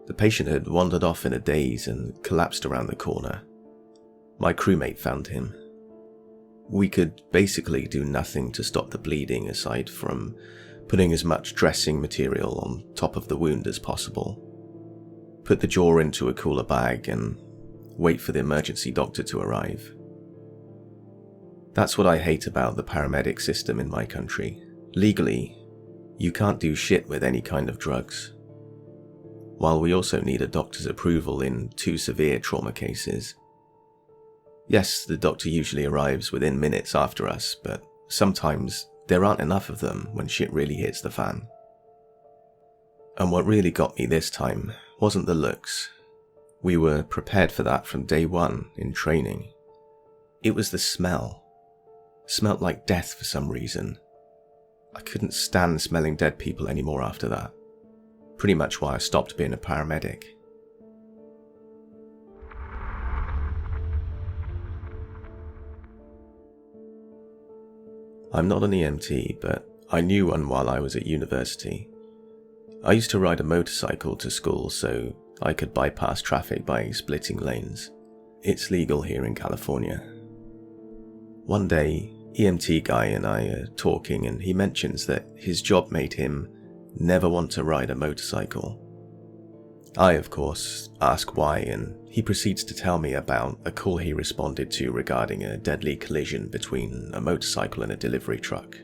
The patient had wandered off in a daze and collapsed around the corner. My crewmate found him. We could basically do nothing to stop the bleeding aside from putting as much dressing material on top of the wound as possible. Put the jaw into a cooler bag and wait for the emergency doctor to arrive. That's what I hate about the paramedic system in my country. Legally, you can't do shit with any kind of drugs. While we also need a doctor's approval in 2 severe trauma cases. Yes, the doctor usually arrives within minutes after us, but sometimes there aren't enough of them when shit really hits the fan. And what really got me this time wasn't the looks. We were prepared for that from day 1 in training. It was the smell. Smelt like death for some reason. I couldn't stand smelling dead people anymore after that. Pretty much why I stopped being a paramedic. I'm not an EMT, but I knew one while I was at university. I used to ride a motorcycle to school so I could bypass traffic by splitting lanes. It's legal here in California. One day, EMT guy and I are talking and he mentions that his job made him never want to ride a motorcycle. I, of course, ask why and he proceeds to tell me about a call he responded to regarding a deadly collision between a motorcycle and a delivery truck.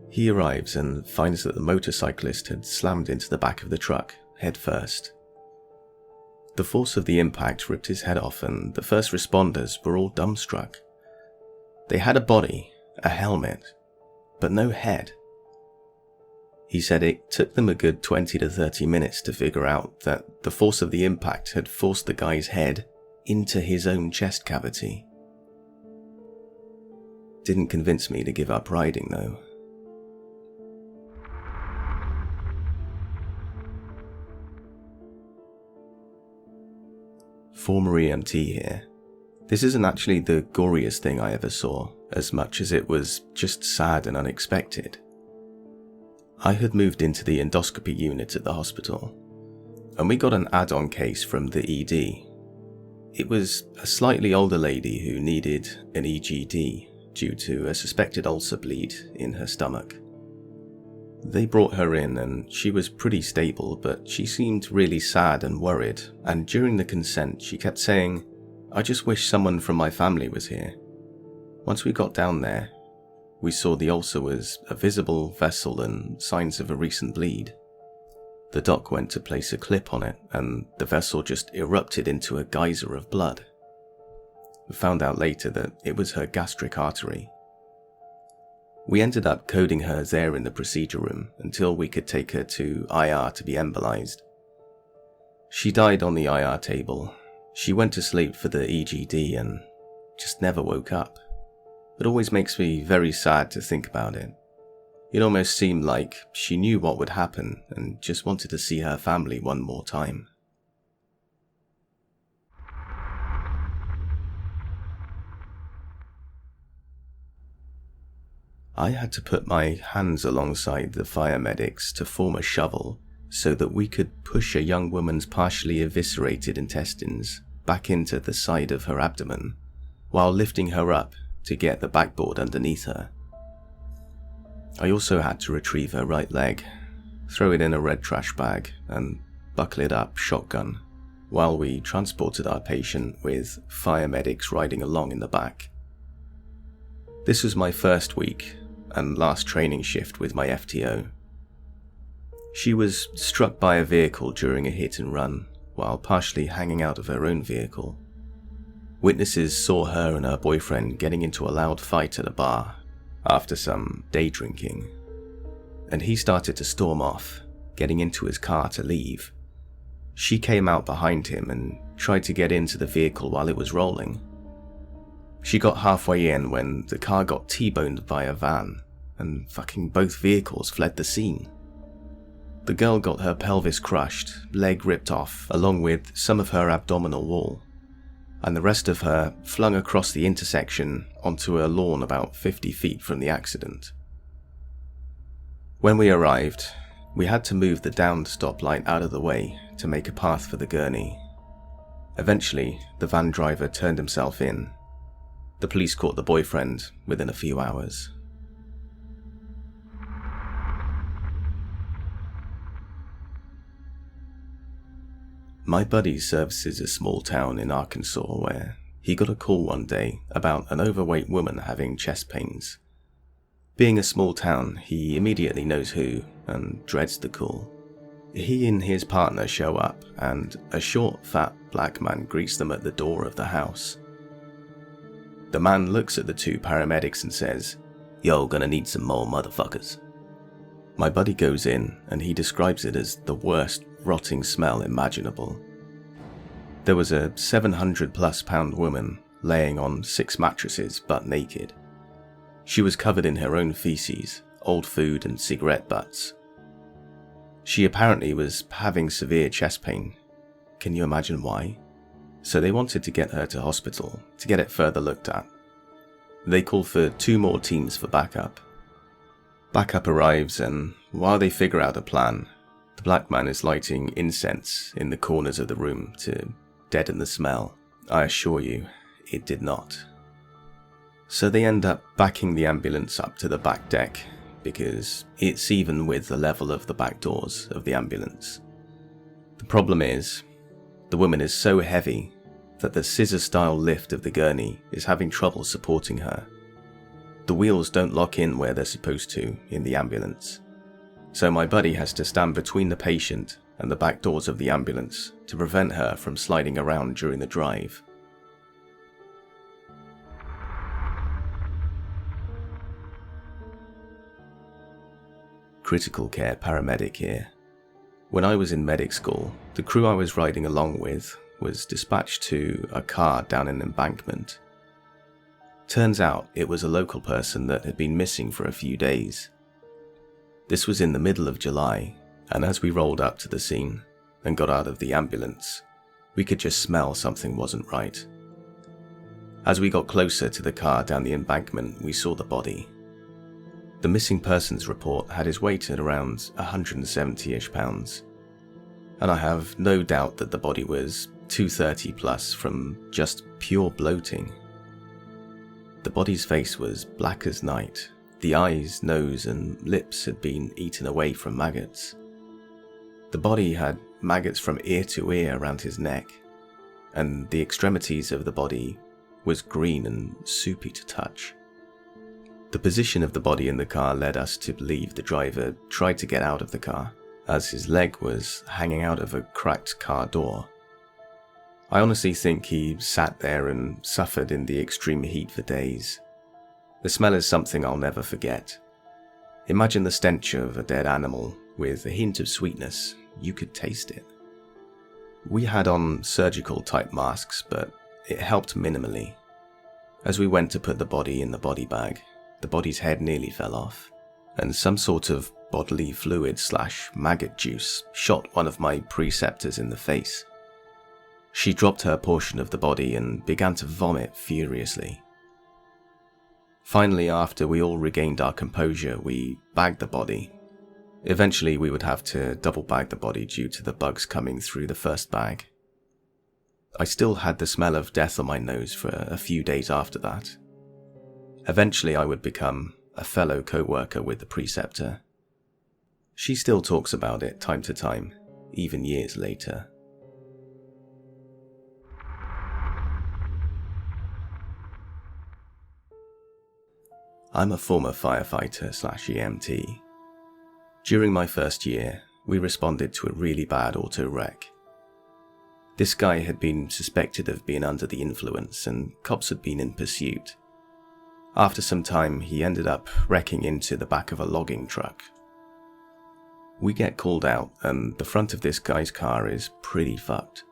He arrives and finds that the motorcyclist had slammed into the back of the truck, head first. The force of the impact ripped his head off and the first responders were all dumbstruck. They had a body, a helmet, but no head. He said it took them a good 20 to 30 minutes to figure out that the force of the impact had forced the guy's head into his own chest cavity. Didn't convince me to give up riding though. former EMT here. This isn't actually the goriest thing I ever saw, as much as it was just sad and unexpected. I had moved into the endoscopy unit at the hospital, and we got an add-on case from the ED. It was a slightly older lady who needed an EGD due to a suspected ulcer bleed in her stomach. They brought her in and she was pretty stable, but she seemed really sad and worried, and during the consent she kept saying, "I just wish someone from my family was here." Once we got down there, we saw the ulcer was a visible vessel and signs of a recent bleed. The doc went to place a clip on it and the vessel just erupted into a geyser of blood. We found out later that it was her gastric artery. We ended up coding her there in the procedure room until we could take her to IR to be embolized. She died on the IR table. She went to sleep for the EGD and just never woke up. It always makes me very sad to think about it. It almost seemed like she knew what would happen and just wanted to see her family one more time. I had to put my hands alongside the fire medics to form a shovel so that we could push a young woman's partially eviscerated intestines back into the side of her abdomen while lifting her up to get the backboard underneath her. I also had to retrieve her right leg, throw it in a red trash bag and buckle it up shotgun while we transported our patient with fire medics riding along in the back. This was my first week and last training shift with my FTO. She was struck by a vehicle during a hit and run while partially hanging out of her own vehicle. Witnesses saw her and her boyfriend getting into a loud fight at a bar after some day drinking, and he started to storm off, getting into his car to leave. She came out behind him and tried to get into the vehicle while it was rolling. She got halfway in when the car got T-boned by a van, and fucking both vehicles fled the scene. The girl got her pelvis crushed, leg ripped off, along with some of her abdominal wall, and the rest of her flung across the intersection onto a lawn about 50 feet from the accident. When we arrived, we had to move the downed stoplight out of the way to make a path for the gurney. Eventually, the van driver turned himself in. The police caught the boyfriend within a few hours. My buddy services a small town in Arkansas where he got a call one day about an overweight woman having chest pains. Being a small town, he immediately knows who and dreads the call. He and his partner show up and a short, fat black man greets them at the door of the house. The man looks at the two paramedics and says, "Yo, gonna need some more motherfuckers." My buddy goes in and he describes it as the worst rotting smell imaginable. There was a 700+ pound woman laying on 6 mattresses butt naked. She was covered in her own feces, old food and cigarette butts. She apparently was having severe chest pain. Can you imagine why? So they wanted to get her to hospital to get it further looked at. They called for 2 more teams for backup. Backup arrives and while they figure out a plan, the black man is lighting incense in the corners of the room to deaden the smell. I assure you, it did not. So they end up backing the ambulance up to the back deck because it's even with the level of the back doors of the ambulance. The problem is, the woman is so heavy that the scissor-style lift of the gurney is having trouble supporting her. The wheels don't lock in where they're supposed to in the ambulance. So my buddy has to stand between the patient and the back doors of the ambulance to prevent her from sliding around during the drive. Critical care paramedic here. When I was in medic school, the crew I was riding along with was dispatched to a car down an embankment. Turns out it was a local person that had been missing for a few days. This was in the middle of July, and as we rolled up to the scene and got out of the ambulance, We could just smell something wasn't right. As we got closer to the car down the embankment, we saw the body. The missing persons report had his weight at around 170-ish pounds, and I have no doubt that the body was 230 plus from just pure bloating. The body's face was black as night. The eyes, nose, and lips had been eaten away from maggots. The body had maggots from ear to ear around his neck, and the extremities of the body was green and soupy to touch. The position of the body in the car led us to believe the driver tried to get out of the car, as his leg was hanging out of a cracked car door. I honestly think he sat there and suffered in the extreme heat for days. The smell is something I'll never forget. Imagine the stench of a dead animal with a hint of sweetness. You could taste it. We had on surgical type masks, but it helped minimally. As we went to put the body in the body bag, the body's head nearly fell off, and some sort of bodily fluid / maggot juice shot one of my preceptors in the face. She dropped her portion of the body and began to vomit furiously. Finally, after we all regained our composure, we bagged the body. Eventually, we would have to double bag the body due to the bugs coming through the first bag. I still had the smell of death on my nose for a few days after that. Eventually, I would become a fellow co-worker with the preceptor. She still talks about it time to time, even years later. I'm a former firefighter / EMT. During my first year, we responded to a really bad auto wreck. This guy had been suspected of being under the influence, and cops had been in pursuit. After some time, he ended up wrecking into the back of a logging truck. We get called out, and the front of this guy's car is pretty fucked.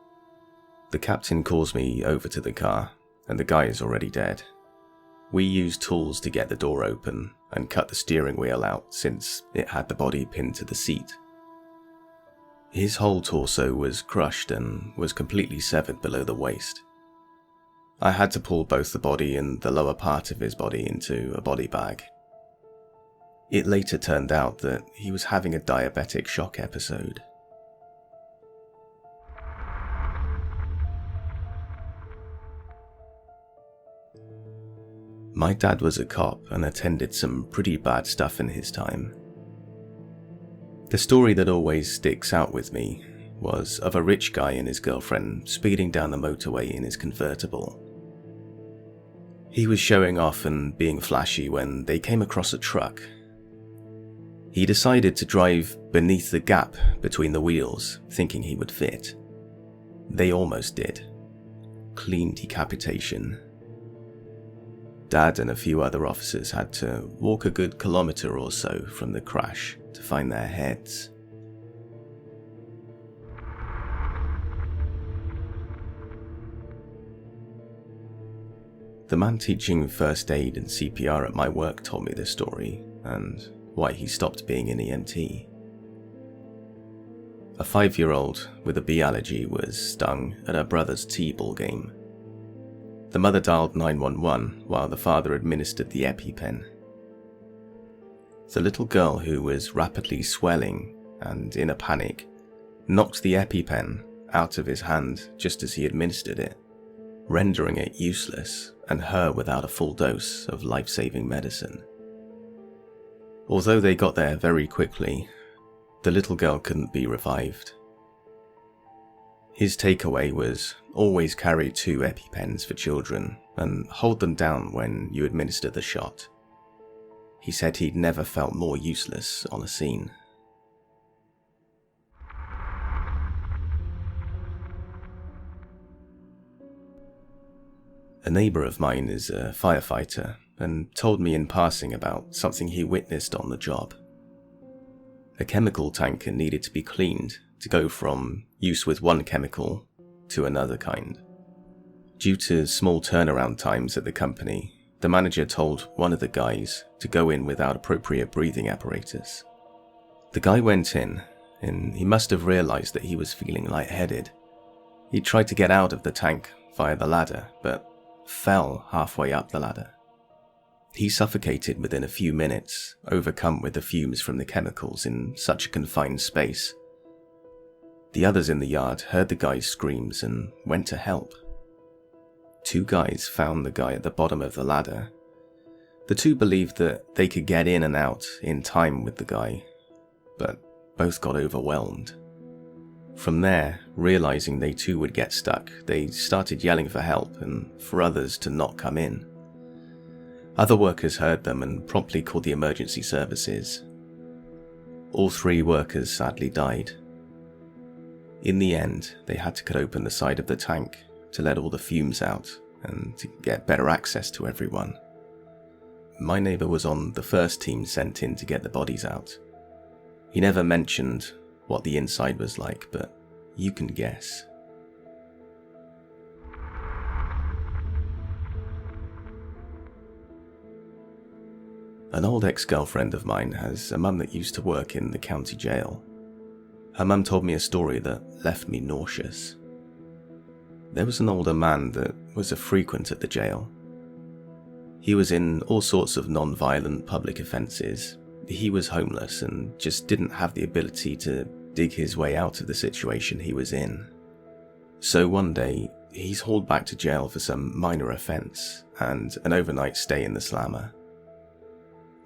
The captain calls me over to the car, and the guy is already dead. We used tools to get the door open and cut the steering wheel out since it had the body pinned to the seat. His whole torso was crushed and was completely severed below the waist. I had to pull both the body and the lower part of his body into a body bag. It later turned out that he was having a diabetic shock episode. My dad was a cop and attended some pretty bad stuff in his time. The story that always sticks out with me was of a rich guy and his girlfriend speeding down the motorway in his convertible. He was showing off and being flashy when they came across a truck. He decided to drive beneath the gap between the wheels, thinking he would fit. They almost did. Clean decapitation. Dad and a few other officers had to walk a good kilometer or so from the crash to find their heads. The man teaching first aid and CPR at my work told me this story and why he stopped being an EMT. A 5-year-old with a bee allergy was stung at her brother's t-ball game. The mother dialed 911 while the father administered the EpiPen. The little girl, who was rapidly swelling and in a panic, knocked the EpiPen out of his hand just as he administered it, rendering it useless and her without a full dose of life-saving medicine. Although they got there very quickly, the little girl couldn't be revived. His takeaway was always carry 2 EpiPens for children and hold them down when you administer the shot. He said he'd never felt more useless on a scene. A neighbour of mine is a firefighter and told me in passing about something he witnessed on the job. A chemical tanker needed to be cleaned to go from use with one chemical to another kind. Due to small turnaround times at the company, the manager told one of the guys to go in without appropriate breathing apparatus. The guy went in, and he must have realised that he was feeling lightheaded. He tried to get out of the tank via the ladder, but fell halfway up the ladder. He suffocated within a few minutes, overcome with the fumes from the chemicals in such a confined space. The others in the yard heard the guy's screams and went to help. 2 guys found the guy at the bottom of the ladder. The 2 believed that they could get in and out in time with the guy, but both got overwhelmed. From there, realizing they too would get stuck, they started yelling for help and for others to not come in. Other workers heard them and promptly called the emergency services. All 3 workers sadly died. In the end, they had to cut open the side of the tank to let all the fumes out and to get better access to everyone. My neighbour was on the first team sent in to get the bodies out. He never mentioned what the inside was like, but you can guess. An old ex-girlfriend of mine has a mum that used to work in the county jail. Her mum told me a story that left me nauseous. There was an older man that was a frequent at the jail. He was in all sorts of non-violent public offences. He was homeless and just didn't have the ability to dig his way out of the situation he was in. So one day, he's hauled back to jail for some minor offence and an overnight stay in the slammer.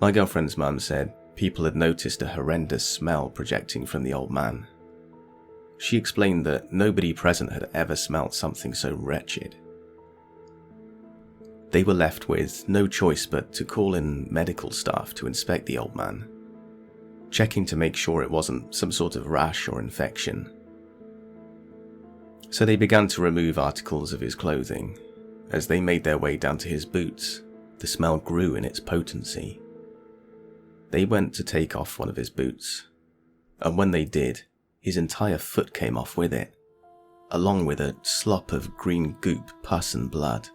My girlfriend's mum said people had noticed a horrendous smell projecting from the old man. She explained that nobody present had ever smelt something so wretched. They were left with no choice but to call in medical staff to inspect the old man, checking to make sure it wasn't some sort of rash or infection. So they began to remove articles of his clothing. As they made their way down to his boots, the smell grew in its potency. They went to take off one of his boots, and when they did, his entire foot came off with it, along with a slop of green goop, pus and blood.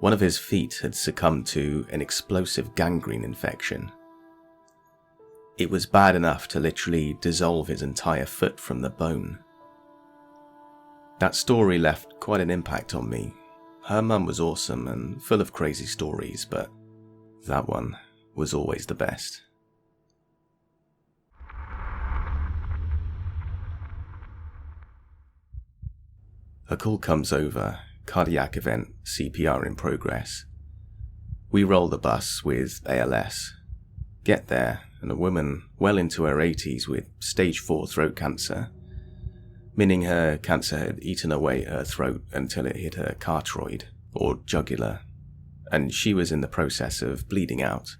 One of his feet had succumbed to an explosive gangrene infection. It was bad enough to literally dissolve his entire foot from the bone. That story left quite an impact on me. Her mum was awesome and full of crazy stories, but that one was always the best. A call comes over, cardiac event, CPR in progress. We roll the bus with ALS. Get there, and a woman well into her 80s with stage 4 throat cancer, meaning her cancer had eaten away her throat until it hit her carotid, or jugular, and she was in the process of bleeding out.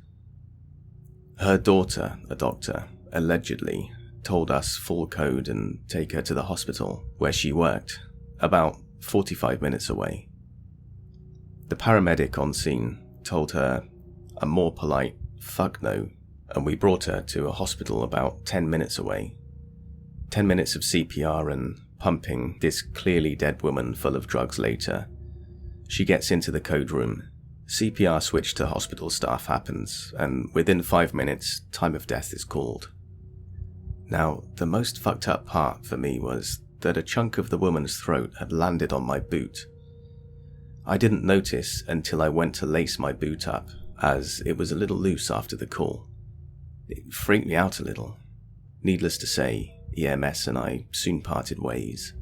Her daughter, a doctor, allegedly told us full code and take her to the hospital where she worked, about 45 minutes away. The paramedic on scene told her a more polite fuck no, and we brought her to a hospital about 10 minutes away. 10 minutes of CPR and pumping this clearly dead woman full of drugs later. She gets into the code room. CPR switch to hospital staff happens, and within 5 minutes, time of death is called. Now, the most fucked up part for me was that a chunk of the woman's throat had landed on my boot. I didn't notice until I went to lace my boot up, as it was a little loose after the call. It freaked me out a little. Needless to say, EMS and I soon parted ways.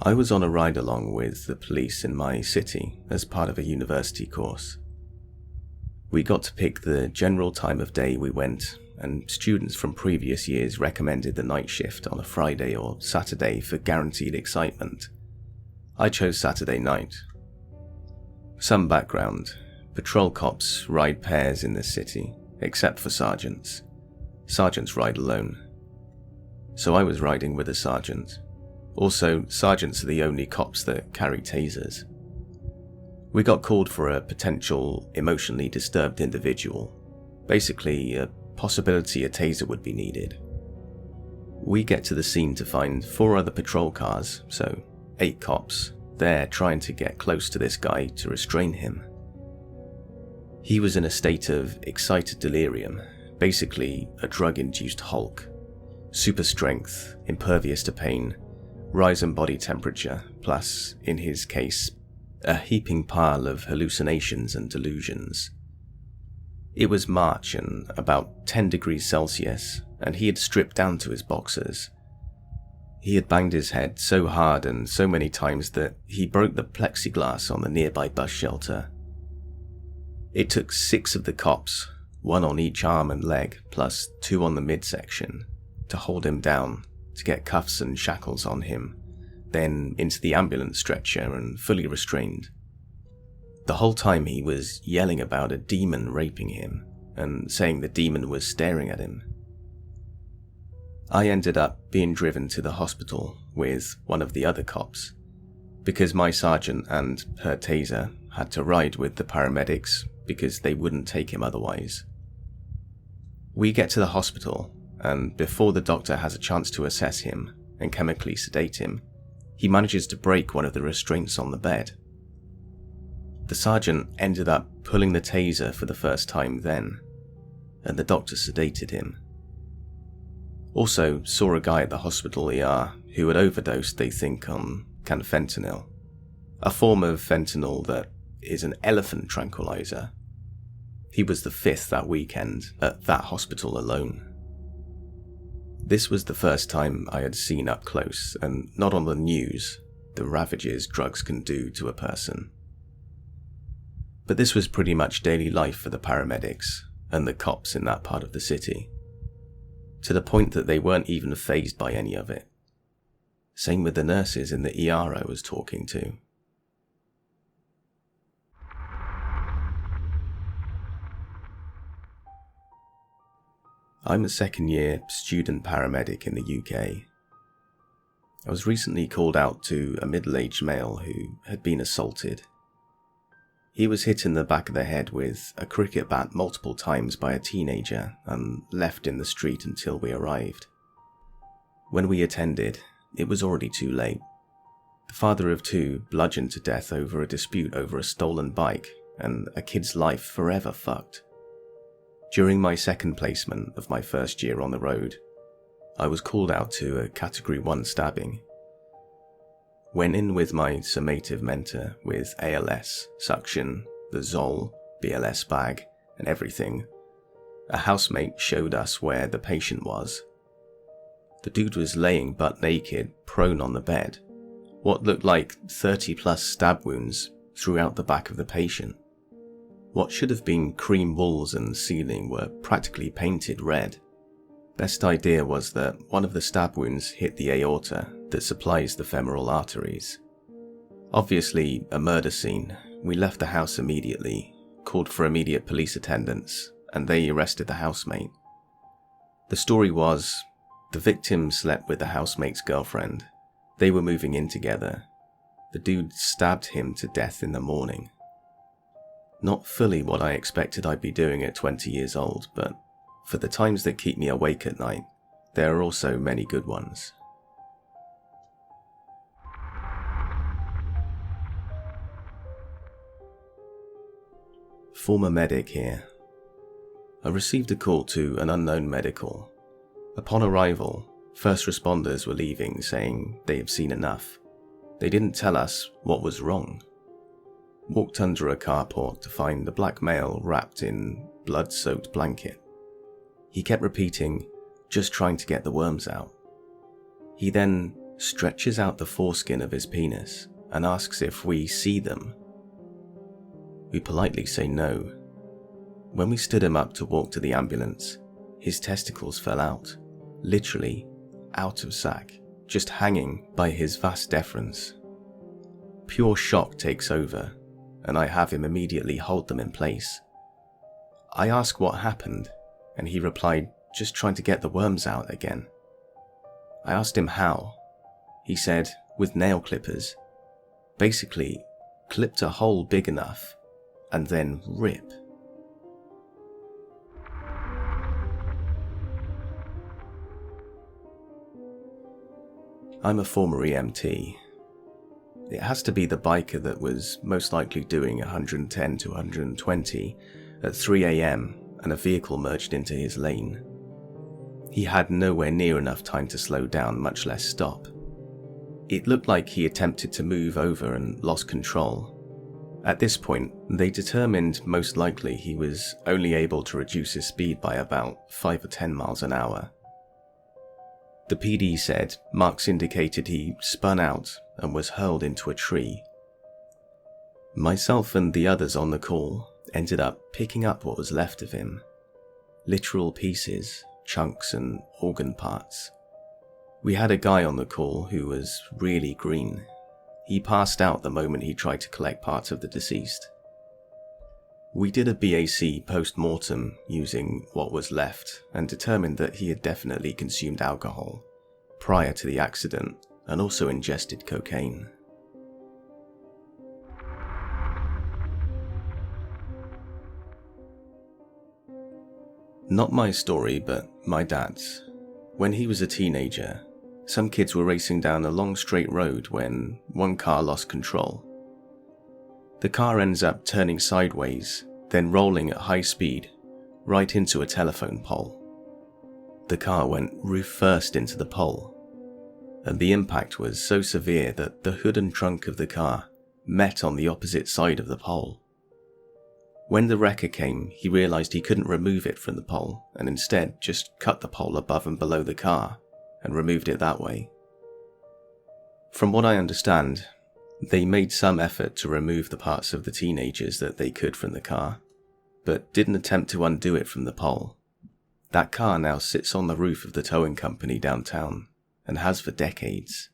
I was on a ride-along with the police in my city as part of a university course. We got to pick the general time of day we went, and students from previous years recommended the night shift on a Friday or Saturday for guaranteed excitement. I chose Saturday night. Some background: patrol cops ride pairs in this city, except for sergeants. Sergeants ride alone. So I was riding with a sergeant. Also, sergeants are the only cops that carry tasers. We got called for a potential emotionally disturbed individual. Basically, a possibility a taser would be needed. We get to the scene to find 4 other patrol cars, so 8 cops, there trying to get close to this guy to restrain him. He was in a state of excited delirium, basically a drug-induced Hulk. Super strength, impervious to pain, rise in body temperature, plus, in his case, a heaping pile of hallucinations and delusions. It was March and about 10 degrees Celsius, and he had stripped down to his boxers. He had banged his head so hard and so many times that he broke the plexiglass on the nearby bus shelter. It took 6 of the cops, 1 on each arm and leg, plus 2 on the midsection, to hold him down, to get cuffs and shackles on him, then into the ambulance stretcher and fully restrained. The whole time he was yelling about a demon raping him, and saying the demon was staring at him. I ended up being driven to the hospital with one of the other cops, because my sergeant and her taser had to ride with the paramedics because they wouldn't take him otherwise. We get to the hospital, and before the doctor has a chance to assess him and chemically sedate him, he manages to break one of the restraints on the bed. The sergeant ended up pulling the taser for the first time then, and the doctor sedated him. Also saw a guy at the hospital ER who had overdosed, they think, on fentanyl, a form of fentanyl that is an elephant tranquilizer. He was the 5th that weekend at that hospital alone. This was the first time I had seen up close, and not on the news, the ravages drugs can do to a person. But this was pretty much daily life for the paramedics and the cops in that part of the city, to the point that they weren't even fazed by any of it. Same with the nurses in the ER I was talking to. I'm a second-year student paramedic in the UK. I was recently called out to a middle-aged male who had been assaulted. He was hit in the back of the head with a cricket bat multiple times by a teenager and left in the street until we arrived. When we attended, it was already too late. The father of 2 bludgeoned to death over a dispute over a stolen bike, and a kid's life forever fucked. During my second placement of my first year on the road, I was called out to a Category 1 stabbing. Went in with my summative mentor with ALS, suction, the Zoll, BLS bag, and everything. A housemate showed us where the patient was. The dude was laying butt naked, prone on the bed. What looked like 30+ stab wounds throughout the back of the patient. What should have been cream walls and ceiling were practically painted red. Best idea was that one of the stab wounds hit the aorta that supplies the femoral arteries. Obviously a murder scene. We left the house immediately, called for immediate police attendance, and they arrested the housemate. The story was, the victim slept with the housemate's girlfriend. They were moving in together. The dude stabbed him to death in the morning. Not fully what I expected I'd be doing at 20 years old, but for the times that keep me awake at night, there are also many good ones. Former medic here. I received a call to an unknown medical. Upon arrival, first responders were leaving, saying they have seen enough. They didn't tell us what was wrong. Walked under a carport to find a black male wrapped in blood-soaked blanket. He kept repeating, just trying to get the worms out. He then stretches out the foreskin of his penis and asks if we see them. We politely say no. When we stood him up to walk to the ambulance, his testicles fell out, literally out of sack, just hanging by his vas deferens. Pure shock takes over, and I have him immediately hold them in place. I ask what happened, and he replied, just trying to get the worms out again. I asked him how. He said, with nail clippers. Basically, clipped a hole big enough, and then rip. I'm a former EMT. It has to be the biker that was most likely doing 110 to 120 at 3 a.m. and a vehicle merged into his lane. He had nowhere near enough time to slow down, much less stop. It looked like he attempted to move over and lost control. At this point, they determined most likely he was only able to reduce his speed by about 5 or 10 miles an hour. The PD said marks indicated he spun out and was hurled into a tree. Myself and the others on the call ended up picking up what was left of him. Literal pieces, chunks and organ parts. We had a guy on the call who was really green. He passed out the moment he tried to collect parts of the deceased. We did a BAC post-mortem using what was left and determined that he had definitely consumed alcohol prior to the accident and also ingested cocaine. Not my story, but my dad's. When he was a teenager, some kids were racing down a long straight road when one car lost control. The car ends up turning sideways, then rolling at high speed right into a telephone pole. The car went roof first into the pole, and the impact was so severe that the hood and trunk of the car met on the opposite side of the pole. When the wrecker came, he realized he couldn't remove it from the pole and instead just cut the pole above and below the car and removed it that way. From what I understand, they made some effort to remove the parts of the teenagers that they could from the car, but didn't attempt to undo it from the pole. That car now sits on the roof of the towing company downtown and has for decades.